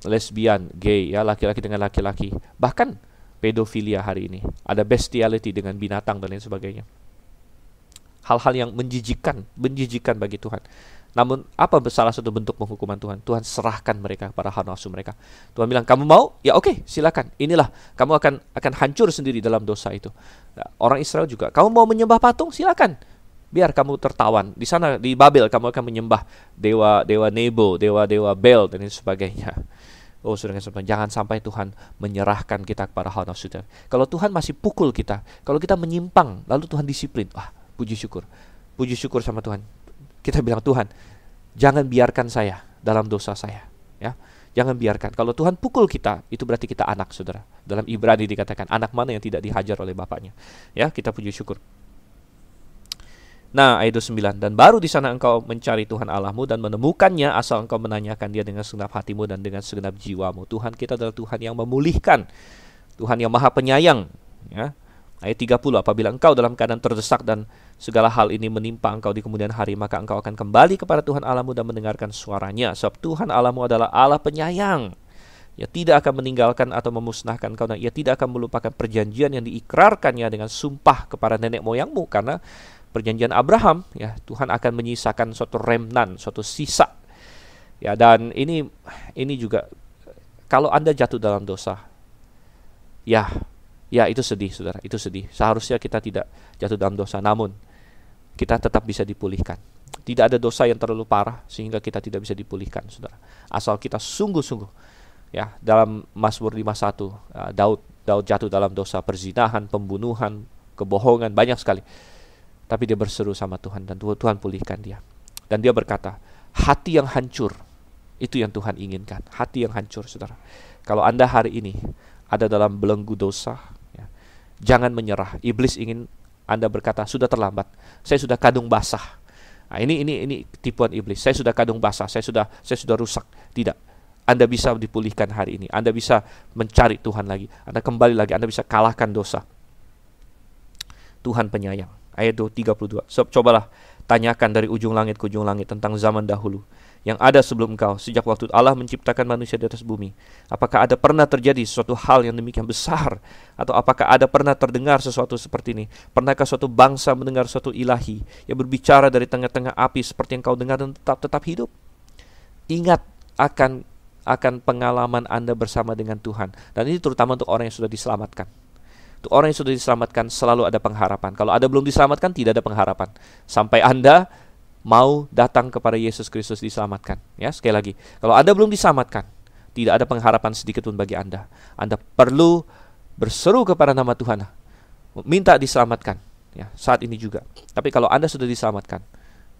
lesbian, gay, ya laki-laki dengan laki-laki, bahkan pedofilia hari ini. Ada bestiality dengan binatang dan lain sebagainya. Hal-hal yang menjijikkan bagi Tuhan. Namun apa salah satu bentuk penghukuman Tuhan? Tuhan serahkan mereka pada hawa nafsu mereka. Tuhan bilang, kamu mau? Ya oke, silakan. Inilah, kamu akan hancur sendiri dalam dosa itu. Nah, orang Israel juga, kamu mau menyembah patung? Silakan. Biar kamu tertawan. Di sana di Babel kamu akan menyembah dewa Nebo, dewa Bel dan sebagainya. Oh, saudara-saudara, jangan sampai Tuhan menyerahkan kita kepada hawa nafsu. Kalau Tuhan masih pukul kita, kalau kita menyimpang, lalu Tuhan disiplin. Puji syukur sama Tuhan. Kita bilang, Tuhan, jangan biarkan saya dalam dosa saya, ya. Jangan biarkan. Kalau Tuhan pukul kita, itu berarti kita anak, saudara. Dalam Ibrani dikatakan, anak mana yang tidak dihajar oleh bapaknya. Ya, kita puji syukur. Nah, ayat 9, dan baru di sana engkau mencari Tuhan Allahmu dan menemukannya asal engkau menanyakan Dia dengan segenap hatimu dan dengan segenap jiwamu. Tuhan kita adalah Tuhan yang memulihkan, Tuhan yang Maha Penyayang, ya. Ayat 30, apabila engkau dalam keadaan terdesak dan segala hal ini menimpa engkau di kemudian hari, maka engkau akan kembali kepada Tuhan Allahmu dan mendengarkan suaranya. Sebab Tuhan Allahmu adalah Allah penyayang. Ia tidak akan meninggalkan atau memusnahkan engkau, dan Ia tidak akan melupakan perjanjian yang diikrarkannya dengan sumpah kepada nenek moyangmu. Karena perjanjian Abraham, ya, Tuhan akan menyisakan suatu remnan, suatu sisa. Ya, dan ini juga kalau Anda jatuh dalam dosa, ya itu sedih, saudara, itu sedih. Seharusnya kita tidak jatuh dalam dosa, namun kita tetap bisa dipulihkan. Tidak ada dosa yang terlalu parah sehingga kita tidak bisa dipulihkan, saudara. Asal kita sungguh-sungguh, ya, dalam Mazmur 51, Daud jatuh dalam dosa perzinahan, pembunuhan, kebohongan, banyak sekali. Tapi dia berseru sama Tuhan dan Tuhan pulihkan dia. Dan dia berkata, hati yang hancur, itu yang Tuhan inginkan. Hati yang hancur, saudara. Kalau Anda hari ini ada dalam belenggu dosa, jangan menyerah. Iblis ingin Anda berkata, sudah terlambat. Saya sudah kadung basah. Nah, ini tipuan iblis. Saya sudah kadung basah. Saya sudah rusak. Tidak. Anda bisa dipulihkan hari ini. Anda bisa mencari Tuhan lagi. Anda kembali lagi. Anda bisa kalahkan dosa. Tuhan penyayang. Ayat 32. Cobalah tanyakan dari ujung langit ke ujung langit tentang zaman dahulu yang ada sebelum engkau, sejak waktu Allah menciptakan manusia di atas bumi. Apakah ada pernah terjadi suatu hal yang demikian besar? Atau apakah ada pernah terdengar sesuatu seperti ini? Pernahkah suatu bangsa mendengar suatu ilahi yang berbicara dari tengah-tengah api seperti yang kau dengar dan tetap hidup? Ingat akan pengalaman Anda bersama dengan Tuhan. Dan ini terutama untuk orang yang sudah diselamatkan. Untuk orang yang sudah diselamatkan selalu ada pengharapan. Kalau Anda belum diselamatkan, tidak ada pengharapan. Sampai Anda mau datang kepada Yesus Kristus diselamatkan. Ya, sekali lagi, kalau Anda belum diselamatkan, tidak ada pengharapan sedikit pun bagi Anda. Anda perlu berseru kepada nama Tuhan, minta diselamatkan. Ya, saat ini juga. Tapi kalau Anda sudah diselamatkan,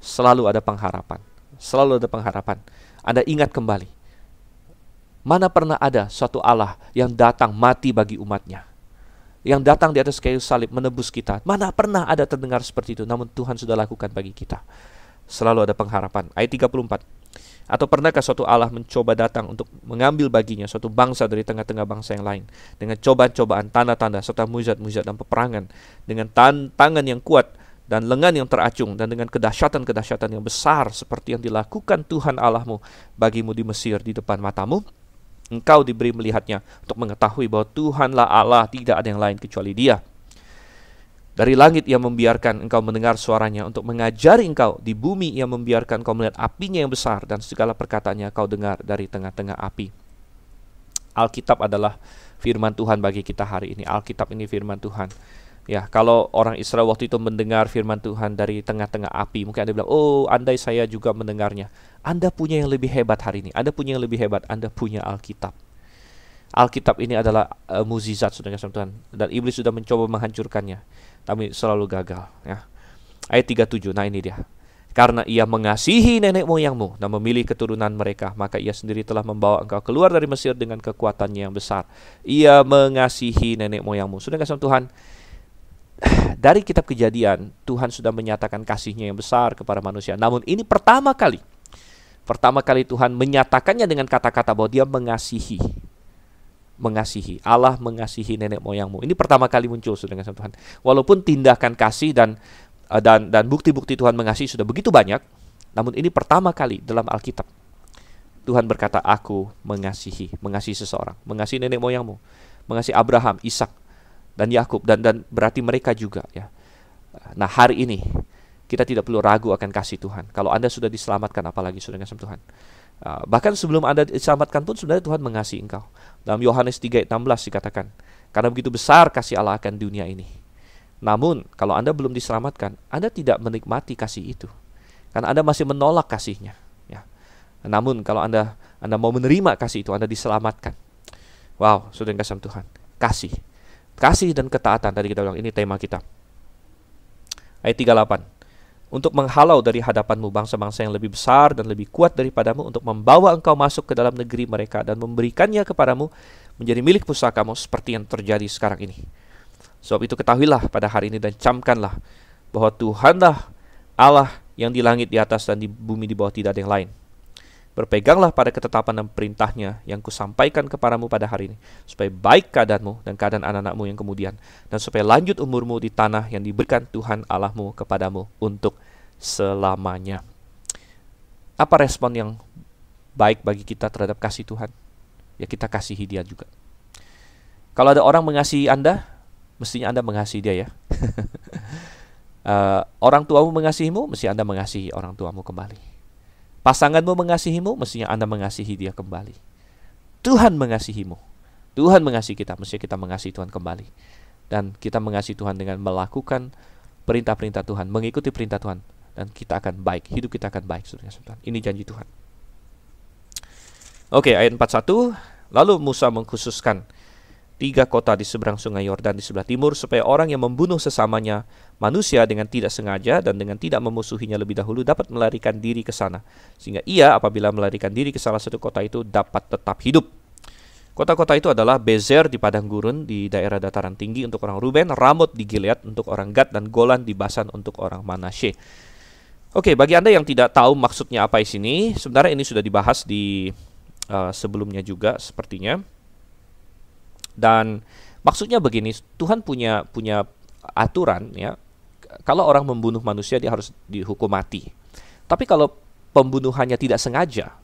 selalu ada pengharapan. Selalu ada pengharapan. Anda ingat kembali, mana pernah ada suatu Allah yang datang mati bagi umatnya, yang datang di atas kayu salib menebus kita. Mana pernah ada terdengar seperti itu, namun Tuhan sudah lakukan bagi kita. Selalu ada pengharapan. Ayat 34. Atau pernahkah suatu Allah mencoba datang untuk mengambil baginya suatu bangsa dari tengah-tengah bangsa yang lain, dengan cobaan-cobaan, tanda-tanda, serta mujizat-mujizat dan peperangan, dengan tangan yang kuat dan lengan yang teracung, dan dengan kedahsyatan-kedahsyatan yang besar seperti yang dilakukan Tuhan Allahmu bagimu di Mesir di depan matamu? Engkau diberi melihatnya untuk mengetahui bahwa Tuhanlah Allah, tidak ada yang lain kecuali Dia. Dari langit Ia membiarkan engkau mendengar suaranya untuk mengajari engkau. Di bumi Ia membiarkan engkau melihat apinya yang besar, dan segala perkataannya kau dengar dari tengah-tengah api. Alkitab adalah firman Tuhan bagi kita hari ini. Alkitab ini firman Tuhan. Ya, kalau orang Israel waktu itu mendengar firman Tuhan dari tengah-tengah api, mungkin Anda bilang, oh, andai saya juga mendengarnya. Anda punya yang lebih hebat hari ini. Anda punya yang lebih hebat. Anda punya Alkitab. Alkitab ini adalah mukjizat, saudara Tuhan, dan iblis sudah mencoba menghancurkannya, tapi selalu gagal. Ya. Ayat 37, nah ini dia. Karena Ia mengasihi nenek moyangmu dan memilih keturunan mereka, maka Ia sendiri telah membawa engkau keluar dari Mesir dengan kekuatannya yang besar. Ia mengasihi nenek moyangmu. Saudara Tuhan, dari kitab Kejadian, Tuhan sudah menyatakan kasih-Nya yang besar kepada manusia. Namun ini pertama kali Tuhan menyatakannya dengan kata-kata bahwa Dia mengasihi. Allah mengasihi nenek moyangmu. Ini pertama kali muncul, saudara Tuhan. Walaupun tindakan kasih dan bukti-bukti Tuhan mengasihi sudah begitu banyak, namun ini pertama kali dalam Alkitab Tuhan berkata, aku mengasihi seseorang, mengasihi nenek moyangmu, mengasihi Abraham, Ishak, dan Yakub, dan berarti mereka juga, ya. Nah, hari ini kita tidak perlu ragu akan kasih Tuhan. Kalau Anda sudah diselamatkan, apalagi saudara Tuhan. Bahkan sebelum Anda diselamatkan pun sebenarnya Tuhan mengasihi engkau. Dalam Yohanes 3:16 dikatakan, karena begitu besar kasih Allah akan dunia ini. Namun kalau Anda belum diselamatkan, Anda tidak menikmati kasih itu, karena Anda masih menolak kasih-Nya, ya. Namun kalau Anda mau menerima kasih itu, Anda diselamatkan. Wow, saudara kasih Tuhan, kasih dan ketaatan. Tadi kita bilang ini tema kita. Ayat 38. Untuk menghalau dari hadapanmu bangsa-bangsa yang lebih besar dan lebih kuat daripadamu, untuk membawa engkau masuk ke dalam negeri mereka dan memberikannya kepadamu menjadi milik pusakamu, seperti yang terjadi sekarang ini. Sebab itu ketahuilah pada hari ini dan camkanlah bahwa Tuhanlah Allah yang di langit di atas dan di bumi di bawah, tidak ada yang lain. Berpeganglah pada ketetapan dan perintahnya yang kusampaikan kepadamu pada hari ini, supaya baik keadaanmu dan keadaan anak-anakmu yang kemudian, dan supaya lanjut umurmu di tanah yang diberikan Tuhan Allahmu kepadamu untuk selamanya. Apa respon yang baik bagi kita terhadap kasih Tuhan? Ya, kita kasihi Dia juga. Kalau ada orang mengasihi Anda, mestinya Anda mengasihi dia, ya. Orang tuamu mengasihimu, mesti Anda mengasihi orang tuamu kembali. Pasanganmu mengasihimu, mestinya Anda mengasihi dia kembali. Tuhan mengasihimu, Tuhan mengasihi kita, mestinya kita mengasihi Tuhan kembali. Dan kita mengasihi Tuhan dengan melakukan perintah-perintah Tuhan, mengikuti perintah Tuhan, dan kita akan baik, hidup kita akan baik, saudara. Ini janji Tuhan. Oke, ayat 41. Lalu Musa mengkhususkan 3 kota di seberang sungai Yordan di sebelah timur, supaya orang yang membunuh sesamanya manusia dengan tidak sengaja dan dengan tidak memusuhinya lebih dahulu dapat melarikan diri ke sana, sehingga ia apabila melarikan diri ke salah satu kota itu dapat tetap hidup. Kota-kota itu adalah Bezer di padang gurun di daerah dataran tinggi untuk orang Ruben, Ramot di Gilead untuk orang Gad, dan Golan di Basan untuk orang Manasye. Oke, bagi Anda yang tidak tahu maksudnya apa di sini, sebenarnya ini sudah dibahas di sebelumnya juga sepertinya. Dan maksudnya begini, Tuhan punya aturan, ya. kalau orang membunuh manusia dia harus dihukum mati. Tapi kalau pembunuhannya tidak sengaja,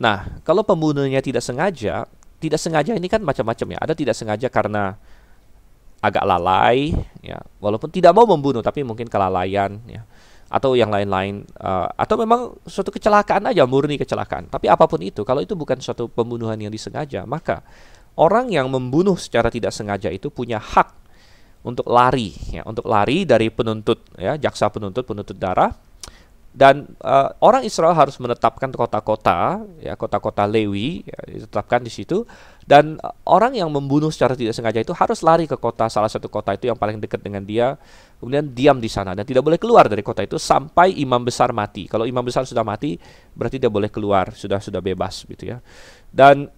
nah kalau pembunuhnya tidak sengaja ini kan macam-macam ya. Ada tidak sengaja karena agak lalai, ya, walaupun tidak mau membunuh tapi mungkin kelalaian, ya, atau yang lain-lain, atau memang suatu kecelakaan aja, murni kecelakaan. Tapi apapun itu, kalau itu bukan suatu pembunuhan yang disengaja, maka orang yang membunuh secara tidak sengaja itu punya hak untuk lari, ya, untuk lari dari penuntut, ya, jaksa penuntut darah. Dan orang Israel harus menetapkan kota-kota, ya, kota-kota Lewi, ya, ditetapkan di situ. Dan orang yang membunuh secara tidak sengaja itu harus lari ke kota, salah satu kota itu yang paling dekat dengan dia, kemudian diam di sana dan tidak boleh keluar dari kota itu sampai imam besar mati. Kalau imam besar sudah mati, berarti dia boleh keluar, sudah bebas, gitu ya. Dan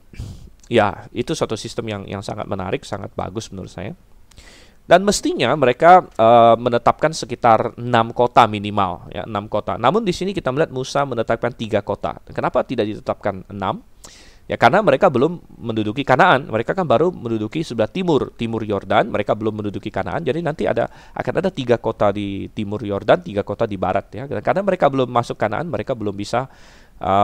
ya, itu suatu sistem yang sangat menarik, sangat bagus menurut saya. Dan mestinya mereka menetapkan sekitar 6 kota minimal, ya, 6 kota. Namun di sini kita melihat Musa menetapkan 3 kota. Kenapa tidak ditetapkan 6? Ya karena mereka belum menduduki Kanaan. Mereka kan baru menduduki sebelah timur Yordan. Mereka belum menduduki Kanaan. Jadi nanti akan ada 3 kota di timur Yordan, 3 kota di barat, ya. Karena mereka belum masuk Kanaan, mereka belum bisa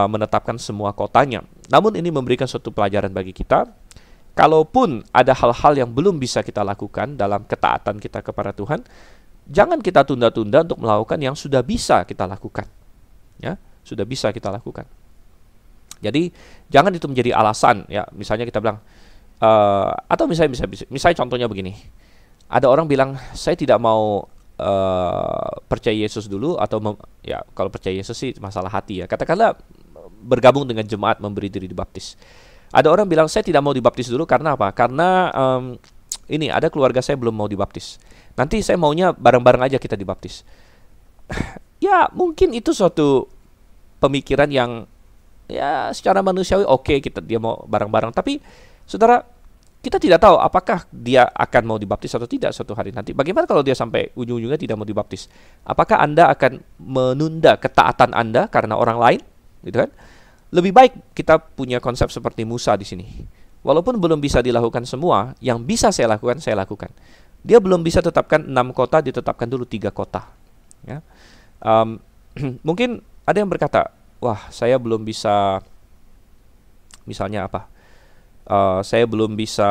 menetapkan semua kotanya. Namun ini memberikan suatu pelajaran bagi kita. Kalaupun ada hal-hal yang belum bisa kita lakukan dalam ketaatan kita kepada Tuhan, jangan kita tunda-tunda untuk melakukan yang sudah bisa kita lakukan. Ya, sudah bisa kita lakukan. Jadi jangan itu menjadi alasan, ya. Misalnya kita bilang, atau misalnya contohnya begini, ada orang bilang saya tidak mau percaya Yesus dulu, atau ya kalau percaya Yesus sih masalah hati, ya. Katakanlah bergabung dengan jemaat memberi diri dibaptis. Ada orang bilang saya tidak mau dibaptis dulu karena apa? Karena ini ada keluarga saya belum mau dibaptis. Nanti saya maunya bareng-bareng aja kita dibaptis. Ya mungkin itu suatu pemikiran yang ya secara manusiawi oke, dia mau bareng-bareng. Tapi saudara, kita tidak tahu apakah dia akan mau dibaptis atau tidak suatu hari nanti. Bagaimana kalau dia sampai ujung-ujungnya tidak mau dibaptis? Apakah Anda akan menunda ketaatan Anda karena orang lain? Gitu kan? Lebih baik kita punya konsep seperti Musa di sini. Walaupun belum bisa dilakukan semua, yang bisa saya lakukan, saya lakukan. Dia belum bisa tetapkan 6 kota, ditetapkan dulu 3 kota. Ya. Mungkin ada yang berkata, wah saya belum bisa, misalnya apa? Saya belum bisa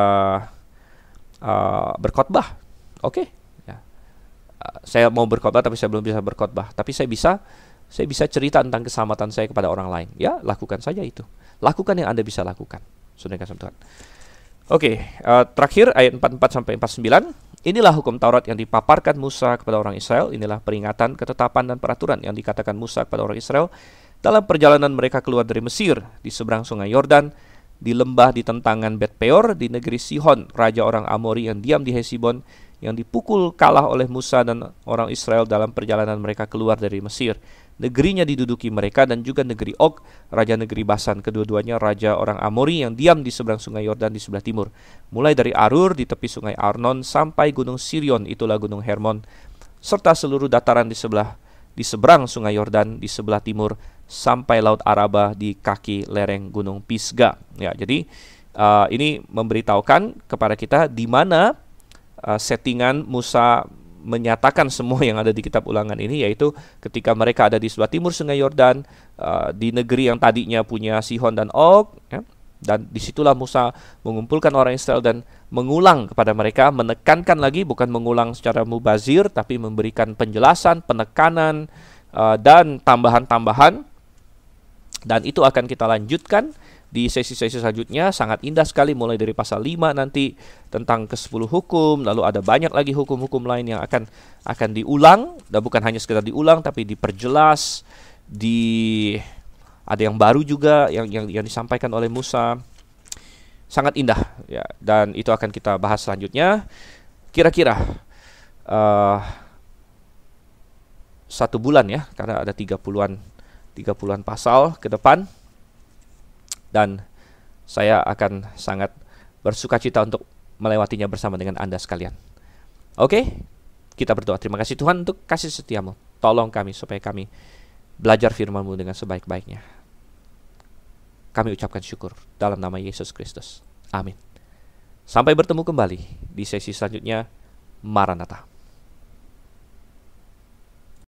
berkhotbah. Oke. Ya. Saya mau berkhotbah tapi saya belum bisa berkhotbah. Tapi saya bisa cerita tentang keselamatan saya kepada orang lain. Ya, lakukan saja itu. Lakukan yang Anda bisa lakukan. Saudara kasih Tuhan. Oke, terakhir ayat 44 sampai 49. Inilah hukum Taurat yang dipaparkan Musa kepada orang Israel. Inilah peringatan, ketetapan dan peraturan yang dikatakan Musa kepada orang Israel dalam perjalanan mereka keluar dari Mesir, di seberang sungai Yordan, di lembah di tentangan Bet Peor, di negeri Sihon, raja orang Amori yang diam di Hesibon, yang dipukul kalah oleh Musa dan orang Israel dalam perjalanan mereka keluar dari Mesir. Negerinya diduduki mereka, dan juga negeri Og, raja negeri Basan, kedua-duanya raja orang Amori yang diam di seberang sungai Yordan di sebelah timur. Mulai dari Arur di tepi sungai Arnon sampai gunung Sirion, itulah gunung Hermon, serta seluruh dataran di seberang sungai Yordan di sebelah timur, sampai laut Araba di kaki lereng gunung Pisga. Ya, jadi ini memberitahukan kepada kita di mana settingan Musa menyatakan semua yang ada di kitab Ulangan ini, yaitu ketika mereka ada di sebelah timur sungai Yordan, di negeri yang tadinya punya Sihon dan Og, ya, dan disitulah Musa mengumpulkan orang Israel dan mengulang kepada mereka, menekankan lagi, bukan mengulang secara mubazir, tapi memberikan penjelasan, penekanan, dan tambahan-tambahan. Dan itu akan kita lanjutkan di sesi-sesi selanjutnya. Sangat indah sekali, mulai dari pasal 5 nanti tentang ke-10 hukum, lalu ada banyak lagi hukum-hukum lain yang akan diulang, dan bukan hanya sekedar diulang tapi diperjelas, ada yang baru juga yang disampaikan oleh Musa. Sangat indah, ya, dan itu akan kita bahas selanjutnya. Kira-kira 1 bulan, ya, karena ada 30-an pasal ke depan. Dan saya akan sangat bersuka cita untuk melewatinya bersama dengan Anda sekalian. Oke, kita berdoa. Terima kasih Tuhan untuk kasih setiamu. Tolong kami supaya kami belajar firman-Mu dengan sebaik-baiknya. Kami ucapkan syukur dalam nama Yesus Kristus. Amin. Sampai bertemu kembali di sesi selanjutnya. Maranatha.